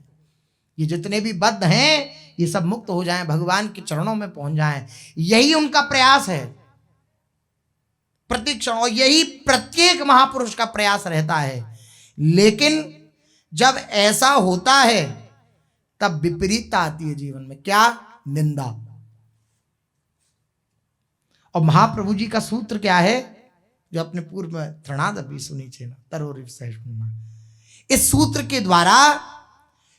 ये जितने भी बद्ध हैं ये सब मुक्त हो जाएं, भगवान के चरणों में पहुंच जाएं। यही उनका प्रयास है प्रतिक्षण, और यही प्रत्येक महापुरुष का प्रयास रहता है। लेकिन जब ऐसा होता है तब विपरीतता आती है जीवन में। क्या? निंदा। और महाप्रभु जी का सूत्र क्या है, जो अपने पूर्व में तृणादपि सुनी छे ना तरोरिव सहिष्णुना, इस सूत्र के द्वारा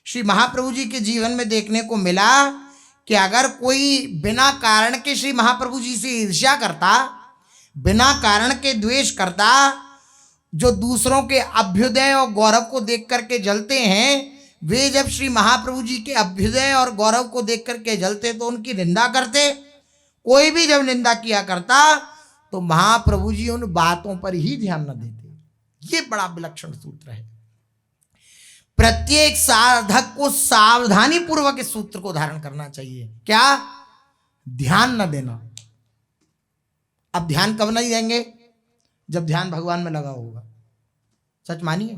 श्री महाप्रभु जी के जीवन में देखने को मिला कि अगर कोई बिना कारण के श्री महाप्रभु जी से ईर्ष्या करता, बिना कारण के द्वेष करता, जो दूसरों के अभ्युदय और गौरव को देख करके जलते हैं, वे जब श्री महाप्रभु जी के अभ्युदय और गौरव को देख करके जलते तो उनकी निंदा करते। कोई भी जब निंदा किया करता तो महाप्रभु जी उन बातों पर ही ध्यान न देते। ये बड़ा विलक्षण सूत्र है। प्रत्येक साधक को सावधानी पूर्वक इस सूत्र को धारण करना चाहिए। क्या? ध्यान न देना। अब ध्यान कब नहीं देंगे? जब ध्यान भगवान में लगा होगा। सच मानिए,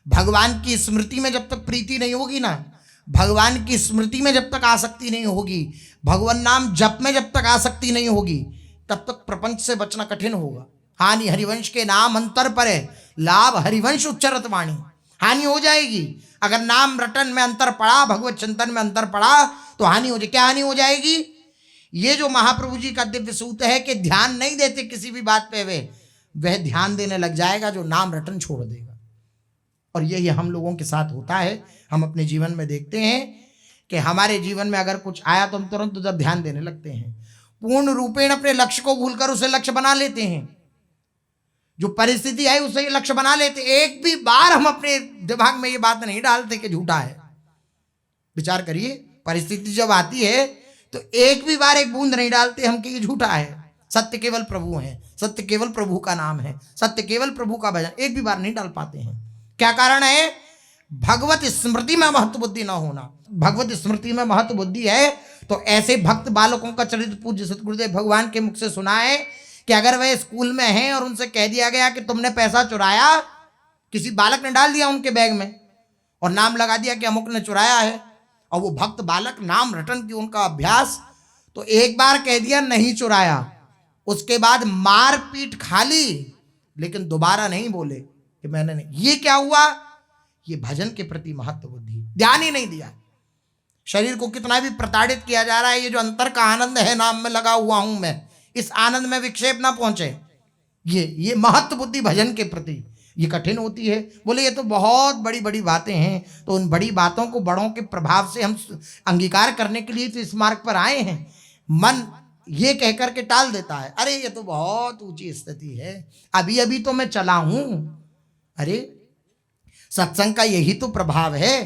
भगवान की स्मृति में जब तक प्रीति नहीं होगी ना, भगवान की स्मृति में जब तक आसक्ति नहीं होगी, भगवान नाम जप में जब तक आसक्ति नहीं होगी, तब तक प्रपंच से बचना कठिन होगा। हानि हरिवंश के नाम अंतर पर है, लाभ हरिवंश उच्चरत वाणी। हानि हो जाएगी अगर नाम रटन में अंतर पड़ा, भगवत चिंतन में अंतर पड़ा तो हानि हो जाएगी। क्या हानि हो जाएगी? ये जो महाप्रभु जी का दिव्य सूत्र है कि ध्यान नहीं देते किसी भी बात पे, वह ध्यान देने लग जाएगा जो नाम रटन छोड़ देगा। और यही हम लोगों के साथ होता है। हम अपने जीवन में देखते हैं कि हमारे जीवन में अगर कुछ आया तो हम तुरंत उधर ध्यान देने लगते हैं, पूर्ण रूपेण अपने लक्ष्य को भूलकर उसे लक्ष्य बना लेते हैं। जो परिस्थिति आई उसे ये लक्ष्य बना लेते। एक भी बार हम अपने दिमाग में ये बात नहीं डालते कि झूठा है। विचार करिए, परिस्थिति जब आती है तो एक भी बार एक बूंद नहीं डालते हम कि ये झूठा है। सत्य केवल प्रभु है, सत्य केवल प्रभु का नाम है, सत्य केवल प्रभु का भजन, एक भी बार नहीं डाल पाते हैं। क्या कारण है? भगवत स्मृति में महत्व बुद्धि ना होना। भगवत स्मृति में महत्व बुद्धि है तो ऐसे भक्त बालकों का चरित्र पूज्य सतगुरुदेव भगवान के मुख से सुना है कि अगर वह स्कूल में हैं और उनसे कह दिया गया कि तुमने पैसा चुराया, किसी बालक ने डाल दिया उनके बैग में और नाम लगा दिया कि अमुक ने चुराया है, और वो भक्त बालक नाम रटन की उनका अभ्यास, तो एक बार कह दिया नहीं चुराया, उसके बाद मार पीट खा ली, लेकिन दोबारा नहीं बोले कि मैंने नहीं। ये क्या हुआ? ये भजन के प्रति महत्व बुद्धि, ध्यान ही नहीं दिया। शरीर को कितना भी प्रताड़ित किया जा रहा है, ये जो अंतर का आनंद है, नाम में लगा हुआ हूं मैं, इस आनंद में विक्षेप ना पहुंचे। ये महत्व बुद्धि भजन के प्रति ये कठिन होती है। बोले ये तो बहुत बड़ी बड़ी बातें हैं, तो उन बड़ी बातों को बड़ों के प्रभाव से हम अंगीकार करने के लिए तो इस मार्ग पर आए हैं। मन ये कहकर के टाल देता है, अरे ये तो बहुत ऊंची स्थिति है, अभी अभी तो मैं चला हूं। अरे सत्संग का यही तो प्रभाव है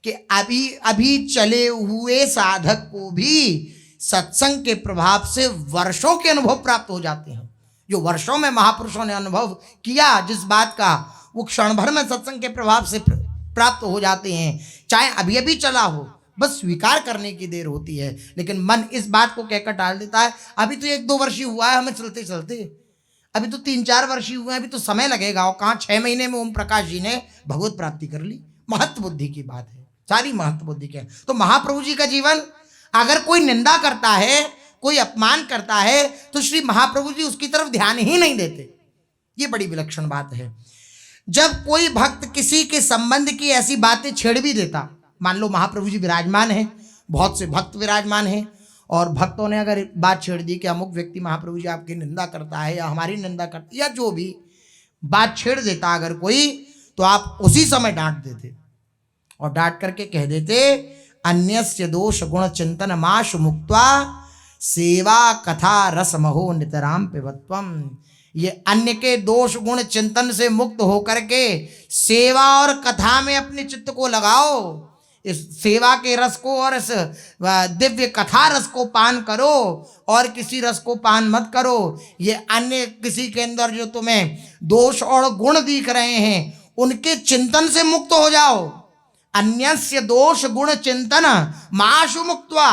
कि अभी अभी चले हुए साधक को भी सत्संग के प्रभाव से वर्षों के अनुभव प्राप्त हो जाते हैं। जो वर्षों में महापुरुषों ने अनुभव किया जिस बात का, वो क्षण भर में सत्संग के प्रभाव से प्राप्त हो जाते हैं। चाहे अभी अभी चला हो, बस स्वीकार करने की देर होती है। लेकिन मन इस बात को कहकर टाल देता है, अभी तो 1-2 वर्ष ही हुआ है हमें चलते चलते, अभी तो 3-4 वर्ष ही हुए हैं, अभी तो समय लगेगा। और कहाँ 6 महीने में ओम प्रकाश जी ने भगवत प्राप्ति कर ली। महत्व बुद्धि की बात है, सारी महत्व बुद्धि की। तो महाप्रभु जी का जीवन, अगर कोई निंदा करता है, कोई अपमान करता है, तो श्री महाप्रभु जी उसकी तरफ ध्यान ही नहीं देते। ये बड़ी विलक्षण बात है। जब कोई भक्त किसी के संबंध की ऐसी बातें छेड़ भी देता, मान लो महाप्रभु जी विराजमान हैं, बहुत से भक्त विराजमान हैं, और भक्तों ने अगर बात छेड़ दी कि अमुक व्यक्ति महाप्रभु जी आपकी निंदा करता है या हमारी निंदा करता है या जो भी बात छेड़ देता अगर कोई, तो आप उसी समय डांट देते और डांट करके कह देते अन्यस्य दोष गुण चिंतन माश मुक्त्वा सेवा कथा रसमहो नितराम पिबत्वम। ये अन्य के दोष गुण चिंतन से मुक्त होकर के सेवा और कथा में अपने चित्त को लगाओ, इस सेवा के रस को और इस दिव्य कथा रस को पान करो, और किसी रस को पान मत करो। ये अन्य किसी के अंदर जो तुम्हें दोष और गुण दिख रहे हैं उनके चिंतन से मुक्त हो जाओ। अन्यस्य दोष गुण चिंतन माशु मुक्त्वा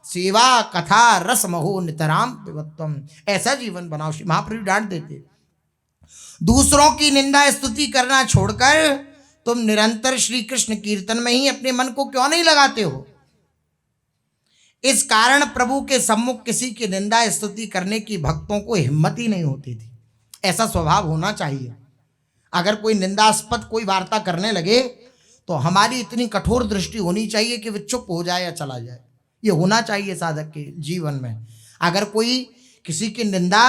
सेवा कथा रस महो नितराम पिबत्वम। ऐसा जीवन बनाओ। श्री महाप्रभु डांट देते, दूसरों की निंदा स्तुति करना छोड़कर तुम निरंतर श्री कृष्ण कीर्तन में ही अपने मन को क्यों नहीं लगाते हो। इस कारण प्रभु के सम्मुख किसी की निंदा स्तुति करने की भक्तों को हिम्मत ही नहीं होती थी। ऐसा स्वभाव होना चाहिए। अगर कोई निंदास्पद कोई वार्ता करने लगे तो हमारी इतनी कठोर दृष्टि होनी चाहिए कि वह चुप हो जाए या चला जाए। ये होना चाहिए साधक के जीवन में। अगर कोई किसी की निंदा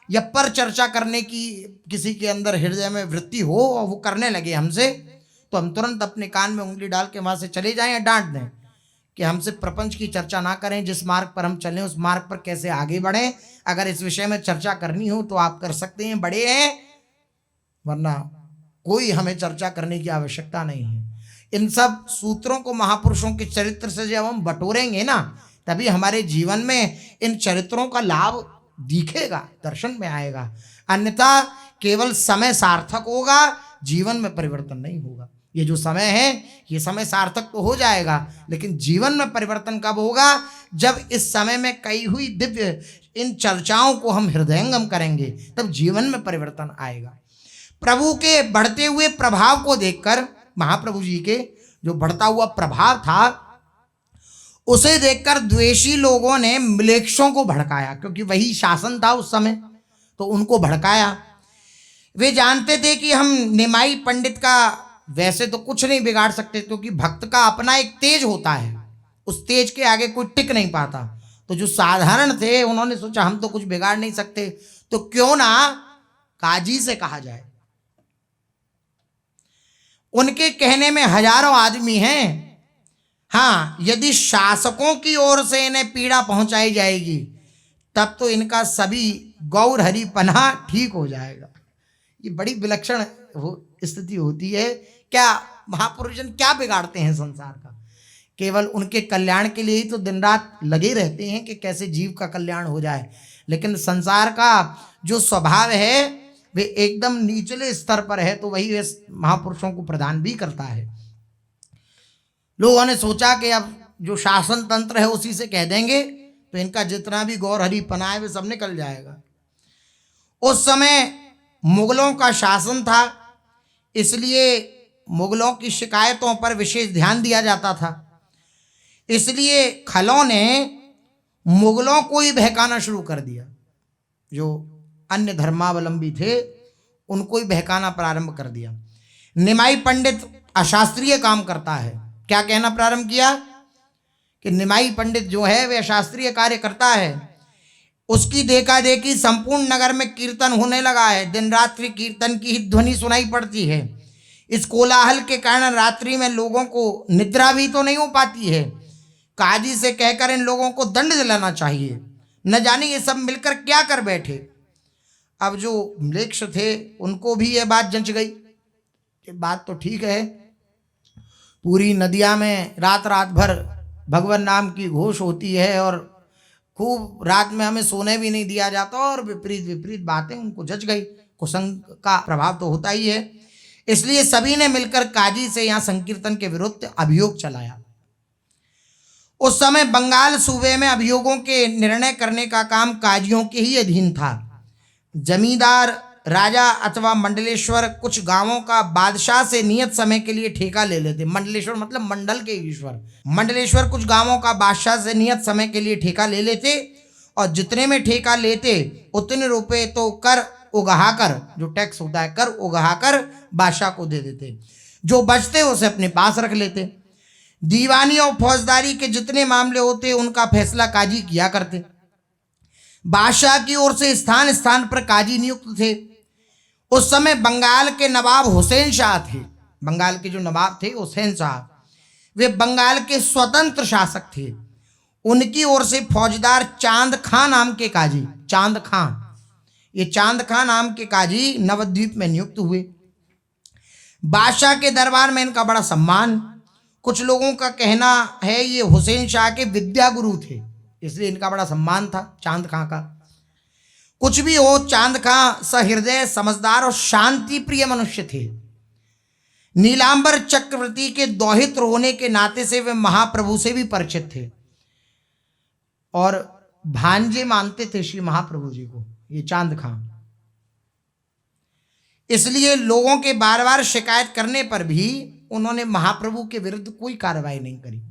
या पर चर्चा करने की किसी के अंदर हृदय में वृत्ति हो और वो करने लगे हमसे, तो हम तुरंत अपने कान में उंगली डाल के वहाँ से चले जाएं या डांट दें कि हमसे प्रपंच की चर्चा ना करें, जिस मार्ग पर हम चलें उस मार्ग पर कैसे आगे बढ़ें। अगर इस विषय में चर्चा करनी हो तो आप कर सकते हैं, बड़े हैं, वरना कोई हमें चर्चा करने की आवश्यकता नहीं है। इन सब सूत्रों को महापुरुषों के चरित्र से जब हम बटोरेंगे ना, तभी हमारे जीवन में इन चरित्रों का लाभ दिखेगा, दर्शन में आएगा। अन्यथा केवल समय सार्थक होगा, जीवन में परिवर्तन नहीं होगा। ये जो समय है ये समय सार्थक तो हो जाएगा, लेकिन जीवन में परिवर्तन कब होगा? जब इस समय में कई हुई दिव्य इन चर्चाओं को हम हृदयंगम करेंगे, तब जीवन में परिवर्तन आएगा। प्रभु के बढ़ते हुए प्रभाव को देखकर, महाप्रभु जी के जो बढ़ता हुआ प्रभाव था उसे देखकर द्वेषी लोगों ने म्लेच्छों को भड़काया, क्योंकि वही शासन था उस समय, तो उनको भड़काया। वे जानते थे कि हम निमाई पंडित का वैसे तो कुछ नहीं बिगाड़ सकते, क्योंकि भक्त का अपना एक तेज होता है, उस तेज के आगे कोई टिक नहीं पाता। तो जो साधारण थे उन्होंने सोचा हम तो कुछ बिगाड़ नहीं सकते, तो क्यों ना काजी से कहा जाए। उनके कहने में हजारों आदमी हैं, हाँ, यदि शासकों की ओर से इन्हें पीड़ा पहुंचाई जाएगी तब तो इनका सभी गौर हरि पन्हा ठीक हो जाएगा। ये बड़ी विलक्षण स्थिति होती है। क्या महापुरुषजन क्या बिगाड़ते हैं संसार का? केवल उनके कल्याण के लिए ही तो दिन रात लगे रहते हैं कि कैसे जीव का कल्याण हो जाए, लेकिन संसार का जो स्वभाव है वे एकदम निचले स्तर पर है, तो वही महापुरुषों को प्रदान भी करता है। लोगों ने सोचा कि अब जो शासन तंत्र है उसी से कह देंगे तो इनका जितना भी गौर हरि पना है वे सब निकल जाएगा। उस समय मुगलों का शासन था, इसलिए मुगलों की शिकायतों पर विशेष ध्यान दिया जाता था। इसलिए खलों ने मुगलों को ही बहकाना शुरू कर दिया। जो अन्य धर्मावलंबी थे उनको ही बहकाना प्रारंभ कर दिया। निमाई पंडित अशास्त्रीय काम करता है। क्या कहना प्रारंभ किया कि निमाई पंडित जो है वह अशास्त्रीय कार्य करता है। उसकी देखा देखी संपूर्ण नगर में कीर्तन होने लगा है। दिन रात्रि कीर्तन की ही ध्वनि सुनाई पड़ती है। इस कोलाहल के कारण रात्रि में लोगों को निद्रा भी तो नहीं हो पाती है। काजी से कहकर इन लोगों को दंड दिलाना चाहिए, न जाने ये सब मिलकर क्या कर बैठे। अब जो म्लेच्छ थे उनको भी ये बात जंच गई। ये बात तो ठीक है, पूरी नदिया में रात रात भर भगवान नाम की घोष होती है और खूब रात में हमें सोने भी नहीं दिया जाता, और विपरीत विपरीत बातें उनको जच गई। कुसंग का प्रभाव तो होता ही है। इसलिए सभी ने मिलकर काजी से यहाँ संकीर्तन के विरुद्ध अभियोग चलाया। उस समय बंगाल सूबे में अभियोगों के निर्णय करने का काम काजियों के ही अधीन था। जमींदार राजा अथवा मंडलेश्वर कुछ गांवों का बादशाह से नियत समय के लिए ठेका ले लेते। मंडलेश्वर मतलब मंडल के ईश्वर। मंडलेश्वर कुछ गांवों का बादशाह से नियत समय के लिए ठेका ले लेते, और जितने में ठेका लेते उतने रुपए तो कर उगाकर, जो टैक्स होता है कर उगाकर बादशाह को दे देते। जो बचते उसे अपने पास रख लेते। दीवानी और फौजदारी के जितने मामले होते उनका फैसला काजी किया करते। बादशाह की ओर से स्थान स्थान पर काजी नियुक्त थे। उस समय बंगाल के नवाब हुसैन शाह थे। बंगाल के जो नवाब थे हुसैन शाह, वे बंगाल के स्वतंत्र शासक थे। उनकी ओर से फौजदार चांद खां नाम के काजी, चांद खां, ये चांद खां नाम के काजी नवद्वीप में नियुक्त हुए। बादशाह के दरबार में इनका बड़ा सम्मान। कुछ लोगों का कहना है ये हुसैन शाह के विद्या गुरु थे, इसलिए इनका बड़ा सम्मान था चांद खां का। कुछ भी हो, चांद खां सहृदय, समझदार और शांति प्रिय मनुष्य थे। नीलांबर चक्रवर्ती के दौहित्र होने के नाते से वे महाप्रभु से भी परिचित थे और भांजे मानते थे श्री महाप्रभु जी को, ये चांद खां। इसलिए लोगों के बार बार शिकायत करने पर भी उन्होंने महाप्रभु के विरुद्ध कोई कार्रवाई नहीं करी।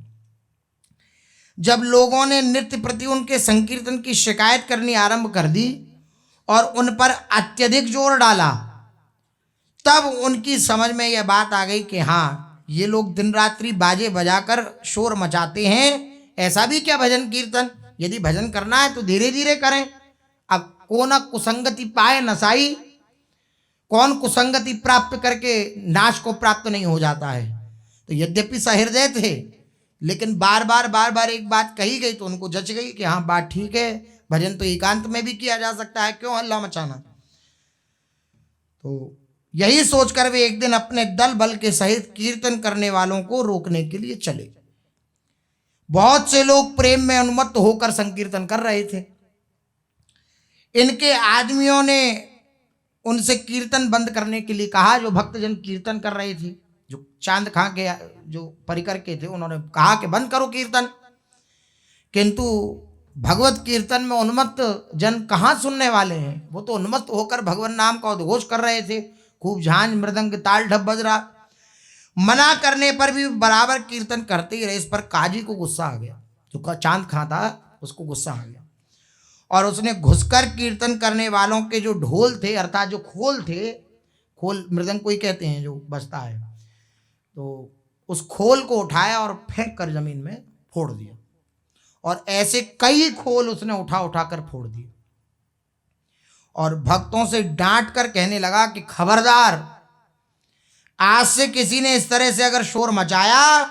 जब लोगों ने नृत्य प्रति उनके संकीर्तन की शिकायत करनी आरंभ कर दी और उन पर अत्यधिक जोर डाला, तब उनकी समझ में यह बात आ गई कि हाँ, ये लोग दिन रात्रि बाजे बजाकर शोर मचाते हैं, ऐसा भी क्या भजन कीर्तन? यदि भजन करना है तो धीरे धीरे करें। अब कौन कुसंगति पाए नसाई, कौन कुसंगति प्राप्त करके नाश को प्राप्त नहीं हो जाता है। तो यद्यपि सहृदय थे, लेकिन बार बार एक बात कही गई तो उनको जच गई कि हाँ, बात ठीक है, भजन तो एकांत में भी किया जा सकता है, क्यों हल्ला मचाना। तो यही सोचकर वे एक दिन अपने दल बल के सहित कीर्तन करने वालों को रोकने के लिए चले। बहुत से लोग प्रेम में उन्मत्त होकर संकीर्तन कर रहे थे। इनके आदमियों ने उनसे कीर्तन बंद करने के लिए कहा। जो भक्तजन कीर्तन कर रहे थे, जो चांद खां के जो परिकर के थे, उन्होंने कहा कि बंद करो कीर्तन। किंतु भगवत कीर्तन में उन्मत्त जन कहाँ सुनने वाले हैं? वो तो उन्मत्त होकर भगवान नाम का उद्घोष कर रहे थे, खूब झांझ मृदंग ताल ढप बज रहा। मना करने पर भी बराबर कीर्तन करते ही रहे। इस पर काजी को गुस्सा आ गया। जो चांद खां था उसको गुस्सा आ गया और उसने घुसकर कीर्तन करने वालों के जो ढोल थे, अर्थात जो खोल थे, खोल मृदंग को ही कहते हैं जो बजता है, तो उस खोल को उठाया और फेंक कर जमीन में फोड़ दिया। और ऐसे कई खोल उसने उठा उठा कर फोड़ दिए और भक्तों से डांट कर कहने लगा कि खबरदार, आज से किसी ने इस तरह से अगर शोर मचाया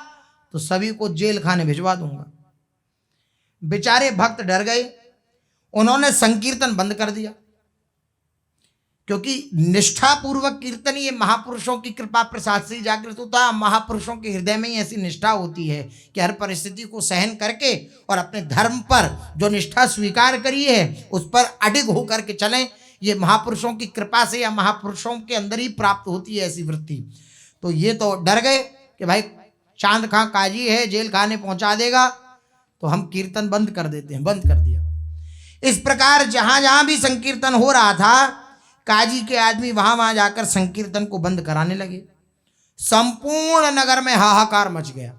तो सभी को जेल खाने भिजवा दूंगा। बेचारे भक्त डर गए। उन्होंने संकीर्तन बंद कर दिया, क्योंकि निष्ठापूर्वक कीर्तन ये महापुरुषों की कृपा प्रसाद से ही जागृत होता है। महापुरुषों के हृदय में ही ऐसी निष्ठा होती है कि हर परिस्थिति को सहन करके और अपने धर्म पर जो निष्ठा स्वीकार करी है उस पर अडिग होकर के चलें। ये महापुरुषों की कृपा से या महापुरुषों के अंदर ही प्राप्त होती है ऐसी वृत्ति। तो ये तो डर गए कि भाई चांद खां काजी है, जेल खाने पहुंचा देगा, तो हम कीर्तन बंद कर देते हैं। बंद कर दिया। इस प्रकार जहां जहां भी संकीर्तन हो रहा था, काजी के आदमी वहां वहां जाकर संकीर्तन को बंद कराने लगे। संपूर्ण नगर में हाहाकार मच गया।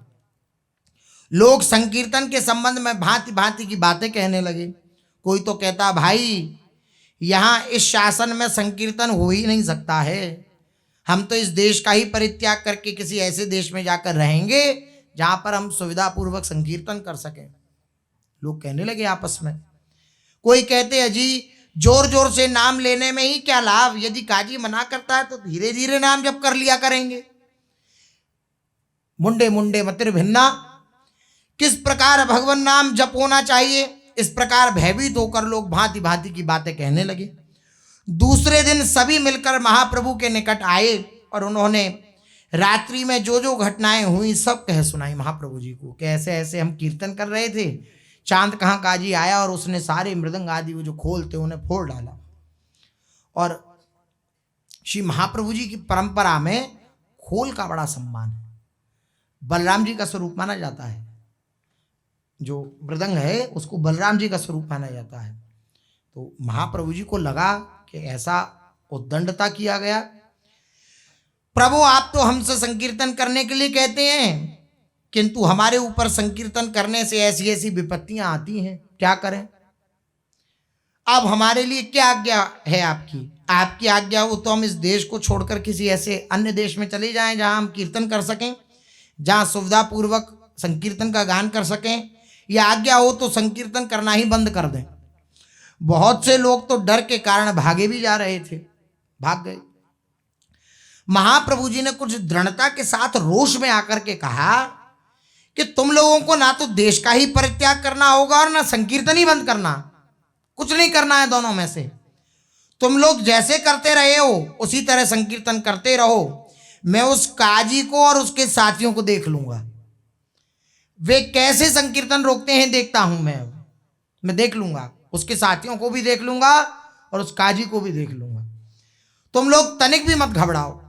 लोग संकीर्तन के संबंध में भांति भांति की बातें कहने लगे। कोई तो कहता, भाई यहां इस शासन में संकीर्तन हो ही नहीं सकता है, हम तो इस देश का ही परित्याग करके किसी ऐसे देश में जाकर रहेंगे जहां पर हम सुविधापूर्वक संकीर्तन कर सकें। लोग कहने लगे आपस में। कोई कहते, अजी जोर जोर से नाम लेने में ही क्या लाभ, यदि काजी मना करता है तो धीरे धीरे नाम जप कर लिया करेंगे। मुंडे मुंडे मतिर भिन्ना, किस प्रकार भगवान नाम जप होना चाहिए, इस प्रकार भयभीत होकर लोग भांति भांति की बातें कहने लगे। दूसरे दिन सभी मिलकर महाप्रभु के निकट आए और उन्होंने रात्रि में जो जो घटनाएं हुई सब कह सुनाई महाप्रभु जी को। कैसे ऐसे हम कीर्तन कर रहे थे, चांद कहाँ काजी आया और उसने सारे मृदंग आदि वो जो खोल थे उन्हें फोड़ डाला। और श्री महाप्रभु जी की परंपरा में खोल का बड़ा सम्मान है। बलराम जी का स्वरूप माना जाता है। जो मृदंग है उसको बलराम जी का स्वरूप माना जाता है। तो महाप्रभु जी को लगा कि ऐसा उद्दंडता किया गया। प्रभु, आप तो हमसे संकीर्तन करने के लिए कहते हैं, किंतु हमारे ऊपर संकीर्तन करने से ऐसी ऐसी विपत्तियां आती हैं, क्या करें? अब हमारे लिए क्या आज्ञा है आपकी? आपकी आज्ञा हो तो हम इस देश को छोड़कर किसी ऐसे अन्य देश में चले जाएं जहां हम कीर्तन कर सकें, जहां सुविधापूर्वक संकीर्तन का गान कर सकें, या आज्ञा हो तो संकीर्तन करना ही बंद कर दें। बहुत से लोग तो डर के कारण भागे भी जा रहे थे, भाग गए। महाप्रभु जी ने कुछ दृढ़ता के साथ रोष में आकर के कहा कि तुम लोगों को ना तो देश का ही परित्याग करना होगा और ना संकीर्तन ही बंद करना, कुछ नहीं करना है दोनों में से। तुम लोग जैसे करते रहे हो उसी तरह संकीर्तन करते रहो। मैं उस काजी को और उसके साथियों को देख लूंगा, वे कैसे संकीर्तन रोकते हैं देखता हूं। मैं देख लूंगा, उसके साथियों को भी देख लूंगा और उस काजी को भी देख लूंगा। तुम लोग तनिक भी मत घबराओ।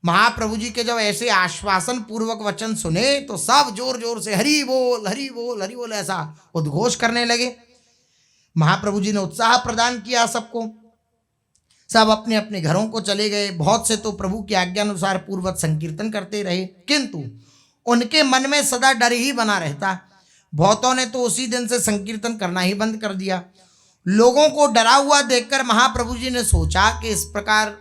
महाप्रभु जी के जब ऐसे आश्वासन पूर्वक वचन सुने तो सब जोर जोर से हरि बोल हरि बोल हरि बोल ऐसा उद्घोष करने लगे। महाप्रभु जी ने उत्साह प्रदान किया सबको, सब अपने अपने घरों को चले गए। बहुत से तो प्रभु की आज्ञा अनुसार पूर्वक संकीर्तन करते रहे, किंतु उनके मन में सदा डर ही बना रहता। बहुतों ने तो उसी दिन से संकीर्तन करना ही बंद कर दिया। लोगों को डरा हुआ देखकर महाप्रभु जी ने सोचा कि इस प्रकार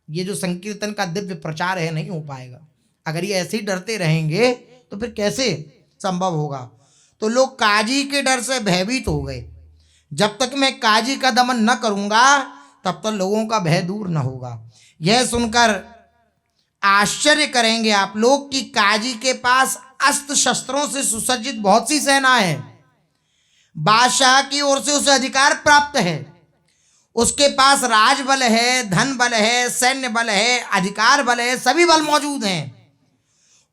ये जो संकीर्तन का दिव्य प्रचार है नहीं हो पाएगा। अगर ये ऐसे ही डरते रहेंगे तो फिर कैसे संभव होगा। तो लोग काजी के डर से भयभीत हो गए। जब तक मैं काजी का दमन न करूंगा तब तक लोगों का भय दूर न होगा। यह सुनकर आश्चर्य करेंगे आप लोग कि काजी के पास अस्त्र शस्त्रों से सुसज्जित बहुत सी सेना है। बादशाह की ओर से उसे अधिकार प्राप्त है। उसके पास राज बल है, धन बल है, सैन्य बल है, अधिकार बल है, सभी बल मौजूद हैं।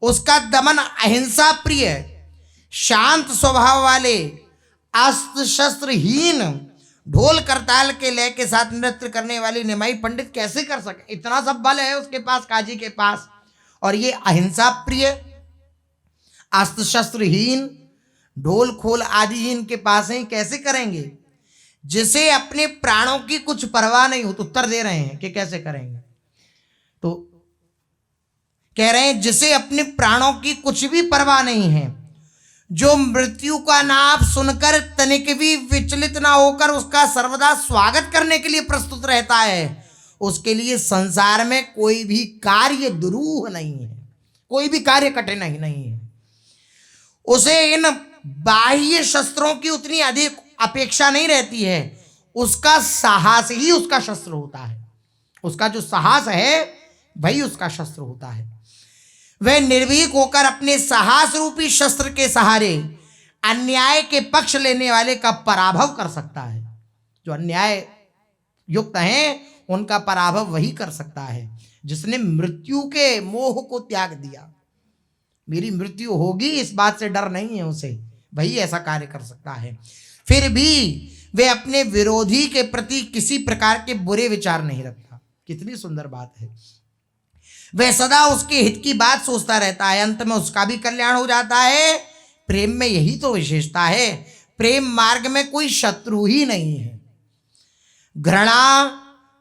उसका दमन अहिंसा प्रिय, शांत स्वभाव वाले, अस्त्र शस्त्रहीन, ढोल करताल के लय के साथ नृत्य करने वाली निमाई पंडित कैसे कर सके। इतना सब बल है उसके पास, काजी के पास, और ये अहिंसा प्रिय, अस्त्र शस्त्रहीन, ढोल खोल आदिहीन के पास है, कैसे करेंगे। जिसे अपने प्राणों की कुछ परवाह नहीं हो, तो उत्तर दे रहे हैं कि कैसे करेंगे। तो कह रहे हैं जिसे अपने प्राणों की कुछ भी परवाह नहीं है, जो मृत्यु का नाम सुनकर तनिक भी विचलित ना होकर उसका सर्वदा स्वागत करने के लिए प्रस्तुत रहता है, उसके लिए संसार में कोई भी कार्य दुरूह नहीं है, कोई भी कार्य कठिन नहीं है। उसे इन बाह्य शस्त्रों की उतनी अधिक अपेक्षा नहीं रहती है। उसका साहस ही उसका शस्त्र होता है। उसका जो साहस है वही उसका शस्त्र होता है। वह निर्भीक होकर अपने साहस रूपी शस्त्र के सहारे अन्याय के पक्ष लेने वाले का पराभव कर सकता है। जो अन्याय युक्त हैं उनका पराभव वही कर सकता है जिसने मृत्यु के मोह को त्याग दिया। मेरी मृत्यु होगी इस बात से डर नहीं है उसे, वही ऐसा कार्य कर सकता है। फिर भी वे अपने विरोधी के प्रति किसी प्रकार के बुरे विचार नहीं रखता। कितनी सुंदर बात है। वह सदा उसके हित की बात सोचता रहता है, अंत में उसका भी कल्याण हो जाता है। प्रेम में यही तो विशेषता है। प्रेम मार्ग में कोई शत्रु ही नहीं है। घृणा,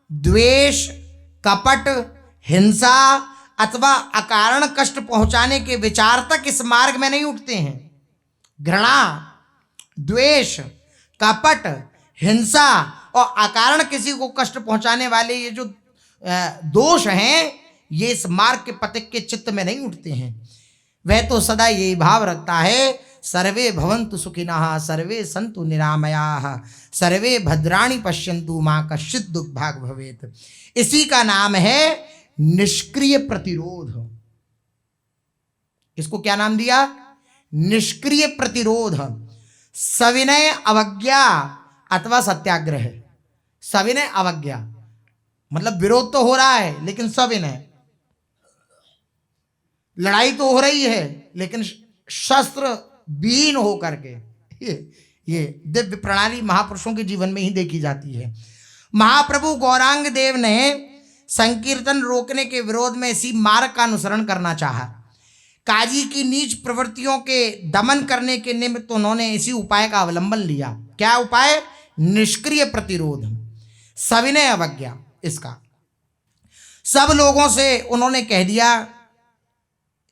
द्वेष, कपट, हिंसा अथवा अकारण कष्ट पहुंचाने के विचार तक इस मार्ग में नहीं उठते हैं। घृणा, द्वेष, कपट, हिंसा और अकारण किसी को कष्ट पहुंचाने वाले ये जो दोष हैं, ये इस मार्ग के पथिक के चित्त में नहीं उठते हैं। वह तो सदा यही भाव रखता है, सर्वे भवन्तु सुखिनः, सर्वे सन्तु निरामयाः, सर्वे भद्राणि पश्यन्तु, मां कश्चित् दुर्भाग् भवेत्। इसी का नाम है निष्क्रिय प्रतिरोध। इसको क्या नाम दिया? निष्क्रिय प्रतिरोध। सविनय अवज्ञा अथवा सत्याग्रह। सविनय अवज्ञा मतलब विरोध तो हो रहा है लेकिन सविनय, लड़ाई तो हो रही है लेकिन शस्त्र विहीन हो करके। ये दिव्य प्रणाली महापुरुषों के जीवन में ही देखी जाती है। महाप्रभु गौरांग देव ने संकीर्तन रोकने के विरोध में इसी मार्ग का अनुसरण करना चाहा। काजी की नीच प्रवृत्तियों के दमन करने के निमित्त उन्होंने इसी उपाय का अवलंबन लिया। क्या उपाय? निष्क्रिय प्रतिरोध, सविनय अवज्ञा। इसका सब लोगों से उन्होंने कह दिया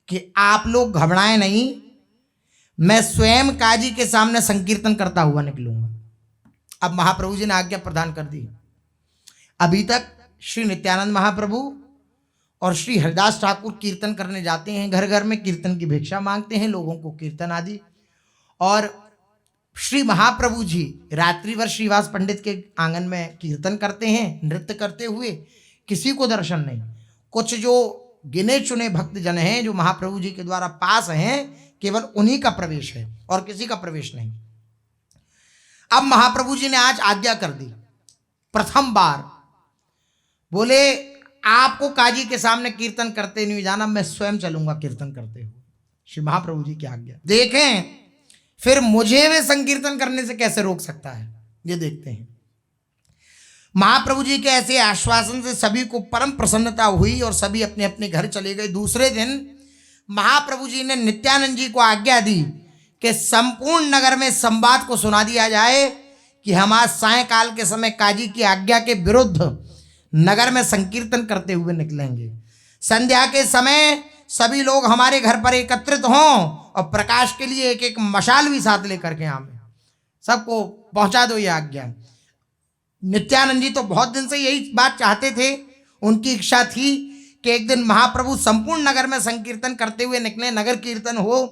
कि आप लोग घबराएं नहीं, मैं स्वयं काजी के सामने संकीर्तन करता हुआ निकलूंगा। अब महाप्रभु जी ने आज्ञा प्रदान कर दी। अभी तक श्री नित्यानंद महाप्रभु और श्री हरिदास ठाकुर कीर्तन करने जाते हैं, घर घर में कीर्तन की भिक्षा मांगते हैं लोगों को कीर्तन आदि। और श्री महाप्रभु जी रात्रिभर श्रीवास पंडित के आंगन में कीर्तन करते हैं, नृत्य करते हुए। किसी को दर्शन नहीं। कुछ जो गिने चुने भक्तजन हैं जो महाप्रभु जी के द्वारा पास हैं, केवल उन्हीं का प्रवेश है और किसी का प्रवेश नहीं। अब महाप्रभु जी ने आज आज्ञा कर दी, प्रथम बार बोले आपको काजी के सामने कीर्तन करते नहीं जाना, मैं स्वयं चलूंगा कीर्तन करते हुए। श्री महाप्रभु जी की आज्ञा। देखें फिर मुझे वे संकीर्तन करने से कैसे रोक सकता है, ये देखते हैं। महाप्रभु जी के ऐसे आश्वासन से सभी को परम प्रसन्नता हुई और सभी अपने अपने घर चले गए। दूसरे दिन महाप्रभु जी ने नित्यानंद जी को आज्ञा दी कि संपूर्ण नगर में संवाद को सुना दिया जाए कि हम आज सायंकाल के समय काजी की आज्ञा के विरुद्ध नगर में संकीर्तन करते हुए निकलेंगे। संध्या के समय सभी लोग हमारे घर पर एकत्रित हों और प्रकाश के लिए एक एक मशाल भी साथ लेकर के आवे। सबको पहुंचा दो ये आज्ञा। नित्यानंद जी तो बहुत दिन से यही बात चाहते थे। उनकी इच्छा थी कि एक दिन महाप्रभु संपूर्ण नगर में संकीर्तन करते हुए निकले, नगर कीर्तन हो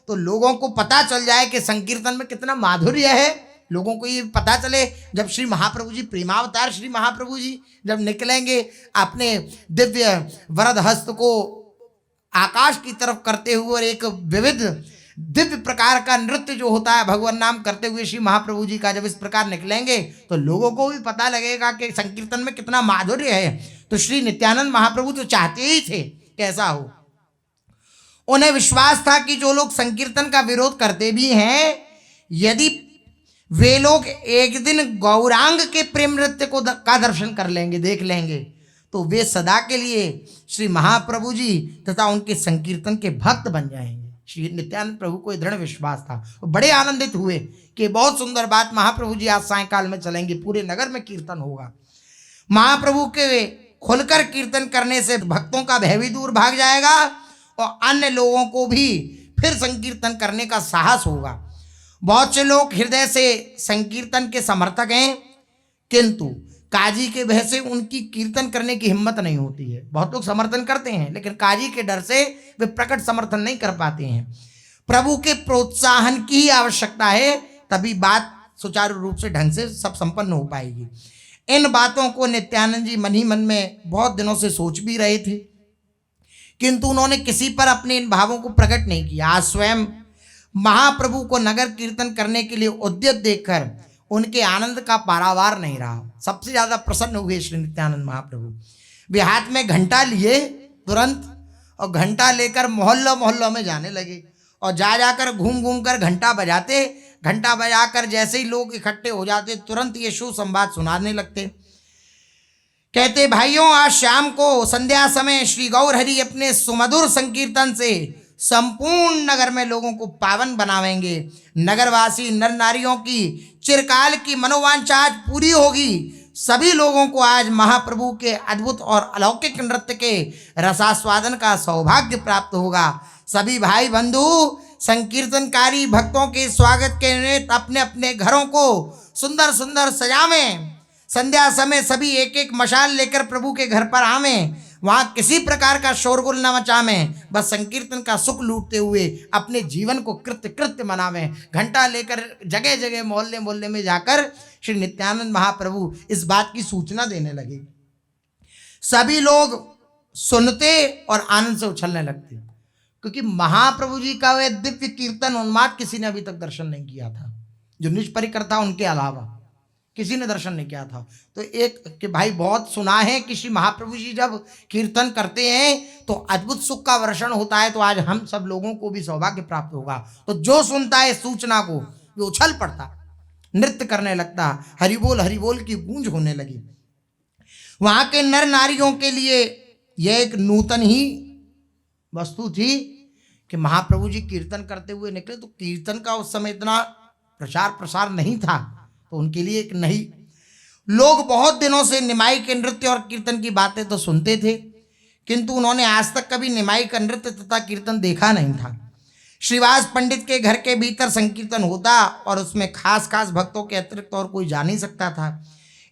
तो लोगों को पता चल जाए कि संकीर्तन में कितना माधुर्य है। लोगों को ये पता चले जब श्री महाप्रभु जी, प्रेमावतार श्री महाप्रभु जी जब निकलेंगे अपने दिव्य वरद हस्त को आकाश की तरफ करते हुए और एक विविध दिव्य प्रकार का नृत्य जो होता है भगवान नाम करते हुए श्री महाप्रभु जी का जब इस प्रकार निकलेंगे तो लोगों को भी पता लगेगा कि संकीर्तन में कितना माधुर्य है। तो श्री नित्यानंद महाप्रभु तो चाहते ही थे कि ऐसा हो। उन्हें विश्वास था कि जो लोग संकीर्तन का विरोध करते भी हैं, यदि वे लोग एक दिन गौरांग के प्रेम नृत्य का दर्शन कर लेंगे, देख लेंगे, तो वे सदा के लिए श्री महाप्रभु जी तथा उनके संकीर्तन के भक्त बन जाएंगे। श्री नित्यानंद प्रभु को दृढ़ विश्वास था। वो बड़े आनंदित हुए कि बहुत सुंदर बात, महाप्रभु जी आज सायंकाल में चलेंगे, पूरे नगर में कीर्तन होगा। महाप्रभु के खुलकर कीर्तन करने से भक्तों का भय भी दूर भाग जाएगा और अन्य लोगों को भी फिर संकीर्तन करने का साहस होगा। बहुत से लोग हृदय से संकीर्तन के समर्थक हैं, किंतु काजी के भय से उनकी कीर्तन करने की हिम्मत नहीं होती है। बहुत लोग समर्थन करते हैं लेकिन काजी के डर से वे प्रकट समर्थन नहीं कर पाते हैं। प्रभु के प्रोत्साहन की ही आवश्यकता है, तभी बात सुचारू रूप से ढंग से सब संपन्न हो पाएगी। इन बातों को नित्यानंद जी मन ही मन में बहुत दिनों से सोच भी रहे थे, किंतु उन्होंने किसी पर अपने इन भावों को प्रकट नहीं किया। आज स्वयं महाप्रभु को नगर कीर्तन करने के लिए उद्यत देखकर उनके आनंद का पारावार नहीं रहा। सबसे ज्यादा प्रसन्न हुए श्री नित्यानंद महाप्रभु। वे हाथ में घंटा लिए तुरंत और घंटा लेकर मोहल्लों मोहल्लों में जाने लगे और जा जाकर घूम घूम कर घंटा बजाते। घंटा बजाकर जैसे ही लोग इकट्ठे हो जाते तुरंत ये शुभ संवाद सुनाने लगते। कहते, भाइयों आज शाम को संध्या समय श्री गौर हरि अपने सुमधुर संकीर्तन से संपूर्ण नगर में लोगों को पावन बनावेंगे। नगरवासी नर नारियों की चिरकाल की मनोवांछा आज पूरी होगी। सभी लोगों को आज महाप्रभु के अद्भुत और अलौकिक नृत्य के रसास्वादन का सौभाग्य प्राप्त होगा। सभी भाई बंधु संकीर्तनकारी भक्तों के स्वागत के लिए अपने अपने घरों को सुंदर सुंदर सजावें। संध्या समय सभी एक एक मशाल लेकर प्रभु के घर पर आवें। वहां किसी प्रकार का शोरगुल न मचावें, बस संकीर्तन का सुख लूटते हुए अपने जीवन को कृत्य कृत्य मनावें। घंटा लेकर जगह जगह मोहल्ले मोहल्ले में जाकर श्री नित्यानंद महाप्रभु इस बात की सूचना देने लगे। सभी लोग सुनते और आनंद से उछलने लगते, क्योंकि महाप्रभु जी का वह दिव्य कीर्तन उन्माद किसी ने अभी तक दर्शन नहीं किया था। जो निज परिकर था उनके अलावा किसी ने दर्शन नहीं किया था। तो एक कि भाई बहुत सुना है कि श्री महाप्रभु जी जब कीर्तन करते हैं तो अद्भुत सुख का वर्षण होता है, तो आज हम सब लोगों को भी सौभाग्य प्राप्त होगा। तो जो सुनता है सूचना को वो उछल पड़ता, नृत्य करने लगता, हरिबोल की गूंज होने लगी। वहां के नर नारियों के लिए यह एक नूतन ही वस्तु थी कि महाप्रभु जी कीर्तन करते हुए निकले। तो कीर्तन का उस समय इतना प्रचार प्रसार नहीं था, तो उनके लिए एक नई। लोग बहुत दिनों से निमाई के नृत्य और कीर्तन की बातें तो सुनते थे, किंतु उन्होंने आज तक कभी निमाई का नृत्य तथा कीर्तन देखा नहीं था। श्रीवास पंडित के घर के भीतर संकीर्तन होता और उसमें खास खास भक्तों के अतिरिक्त और कोई जा नहीं सकता था।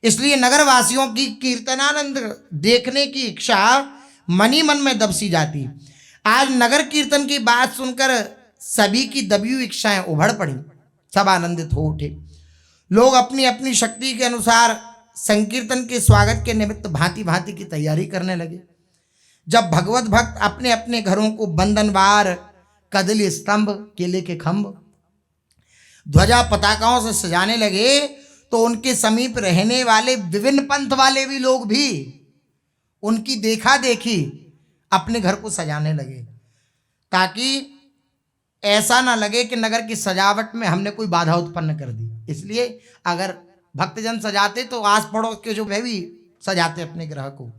इसलिए नगरवासियों की कीर्तनानंद देखने की इच्छा मनी मन में दबसी जाती। आज नगर कीर्तन की बात सुनकर सभी की दबी हुई इच्छाएं उभड़ पड़ी, सब आनंदित हो उठे। लोग अपनी अपनी शक्ति के अनुसार संकीर्तन के स्वागत के निमित्त भांति भांति की तैयारी करने लगे। जब भगवत भक्त अपने अपने घरों को बंधनवार, कदली स्तंभ, केले के खंभ, ध्वजा पताकाओं से सजाने लगे तो उनके समीप रहने वाले विभिन्न पंथ वाले भी लोग भी उनकी देखा देखी अपने घर को सजाने लगे, ताकि ऐसा ना लगे कि नगर की सजावट में हमने कोई बाधा उत्पन्न कर दी। इसलिए अगर भक्तजन सजाते तो आस पड़ोस के जो वे भी सजाते अपने ग्रह को।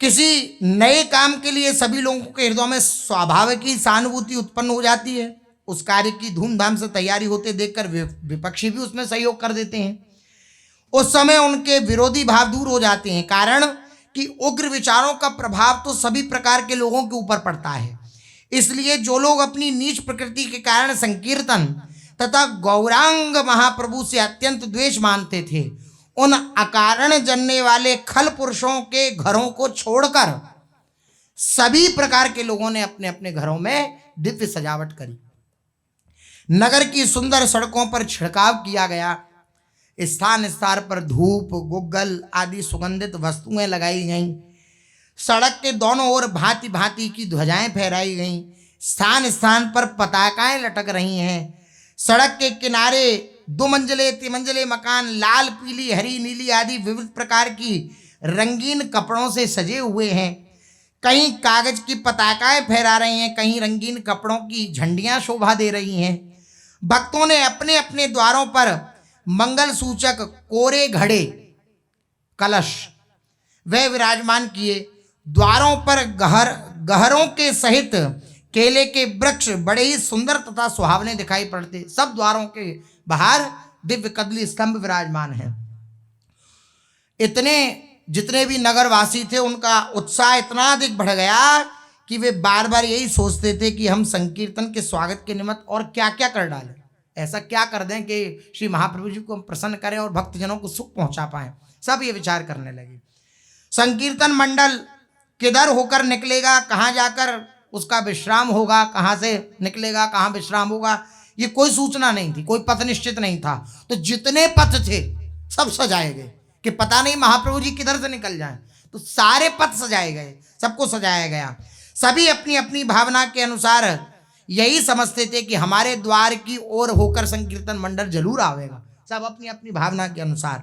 किसी नए काम के लिए सभी लोगों के हृदयों में स्वाभाविक ही सहानुभूति उत्पन्न हो जाती है। उस कार्य की धूमधाम से तैयारी होते देखकर विपक्षी भी उसमें सहयोग कर देते हैं। उस समय उनके विरोधी भाव दूर हो जाते हैं, कारण कि उग्र विचारों का प्रभाव तो सभी प्रकार के लोगों के ऊपर पड़ता है। इसलिए जो लोग अपनी नीच प्रकृति के कारण संकीर्तन तथा गौरांग महाप्रभु से अत्यंत द्वेष मानते थे, उन अकारण जनने वाले खल पुरुषों के घरों को छोड़कर सभी प्रकार के लोगों ने अपने अपने घरों में दिव्य सजावट करी। नगर की सुंदर सड़कों पर छिड़काव किया गया। स्थान स्थान पर धूप, गुग्गल आदि सुगंधित वस्तुएं लगाई गईं। सड़क के दोनों ओर भांति भांति की ध्वजाएं फहराई गईं। स्थान स्थान पर पताकाएं लटक रही हैं। सड़क के किनारे 2 मंजिले 3 मंजिले मकान लाल, पीली, हरी, नीली आदि विविध प्रकार की रंगीन कपड़ों से सजे हुए हैं। कहीं कागज की पताकाएं फहरा रहे हैं, कहीं रंगीन कपड़ों की झंडियां शोभा दे रही हैं। भक्तों ने अपने अपने द्वारों पर मंगल सूचक कोरे घड़े कलश वे विराजमान किए। द्वारों पर गहरों के सहित केले के वृक्ष बड़े ही सुंदर तथा सुहावने दिखाई पड़ते। सब द्वारों के बाहर दिव्य कदली स्तंभ विराजमान हैं। इतने जितने भी नगरवासी थे उनका उत्साह इतना अधिक बढ़ गया कि वे बार बार यही सोचते थे कि हम संकीर्तन के स्वागत के निमित्त और क्या क्या कर डालें, ऐसा क्या कर दें कि श्री महाप्रभु जी को हम प्रसन्न करें और भक्तजनों को सुख पहुंचा पाएं। सब ये विचार करने लगे। संकीर्तन मंडल किधर होकर निकलेगा, कहाँ जाकर उसका विश्राम होगा, कहाँ से निकलेगा, कहाँ विश्राम होगा, ये कोई सूचना नहीं थी, कोई पथ निश्चित नहीं था। तो जितने पथ थे सब सजाए गए कि पता नहीं महाप्रभु जी किधर से निकल जाएं, तो सारे पथ सजाए गए, सबको सजाया गया। सभी अपनी अपनी भावना के अनुसार यही समझते थे कि हमारे द्वार की ओर होकर संकीर्तन मंडल जरूर आवेगा। सब अपनी अपनी भावना के अनुसार।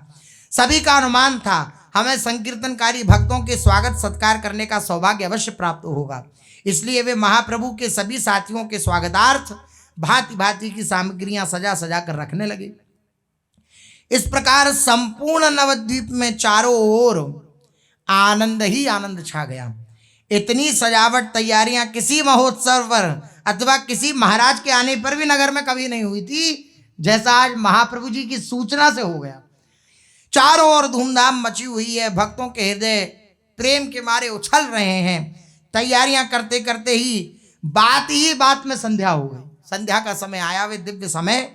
सभी का अनुमान था हमें संकीर्तनकारी भक्तों के स्वागत सत्कार करने का सौभाग्य अवश्य प्राप्त होगा। इसलिए वे महाप्रभु के सभी साथियों के स्वागतार्थ भांति भांति की सामग्रियां सजा सजा कर रखने लगे। इस प्रकार संपूर्ण नवद्वीप में चारों ओर आनंद ही आनंद छा गया। इतनी सजावट तैयारियां किसी महोत्सव पर अथवा किसी महाराज के आने पर भी नगर में कभी नहीं हुई थी, जैसा आज महाप्रभु जी की सूचना से हो गया। चारों ओर धूमधाम मची हुई है। भक्तों के हृदय प्रेम के मारे उछल रहे हैं। तैयारियां करते करते ही बात में संध्या हो गई। संध्या का समय आया। वे दिव्य समय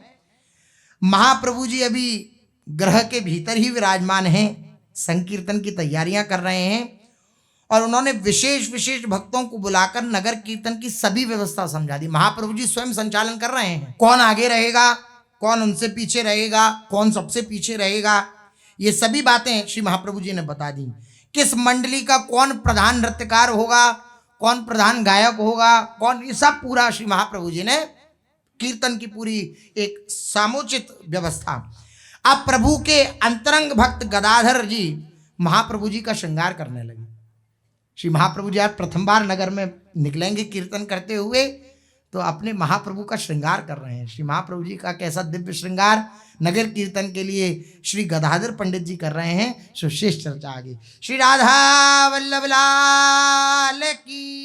महाप्रभु जी अभी ग्रह के भीतर ही विराजमान हैं, संकीर्तन की तैयारियां कर रहे हैं और उन्होंने विशेष विशेष भक्तों को बुलाकर नगर कीर्तन की सभी व्यवस्था समझा दी। महाप्रभु जी स्वयं संचालन कर रहे हैं। कौन आगे रहेगा, कौन उनसे पीछे रहेगा, कौन सबसे पीछे रहेगा, ये सभी बातें श्री महाप्रभु जी ने बता दी। किस मंडली का कौन प्रधान नृत्यकार होगा, कौन प्रधान गायक होगा, कौन, ये सब पूरा श्री महाप्रभु जी ने कीर्तन की पूरी एक समुचित व्यवस्था। अब प्रभु के अंतरंग भक्त गदाधर जी महाप्रभु जी का श्रृंगार करने लगे। श्री महाप्रभु जी आज प्रथम बार नगर में निकलेंगे कीर्तन करते हुए, तो अपने महाप्रभु का श्रृंगार कर रहे हैं। श्री महाप्रभु जी का कैसा दिव्य श्रृंगार नगर कीर्तन के लिए श्री गदाधर पंडित जी कर रहे हैं, सो शेष चर्चा आगे। श्री राधा वल्लभ लाल की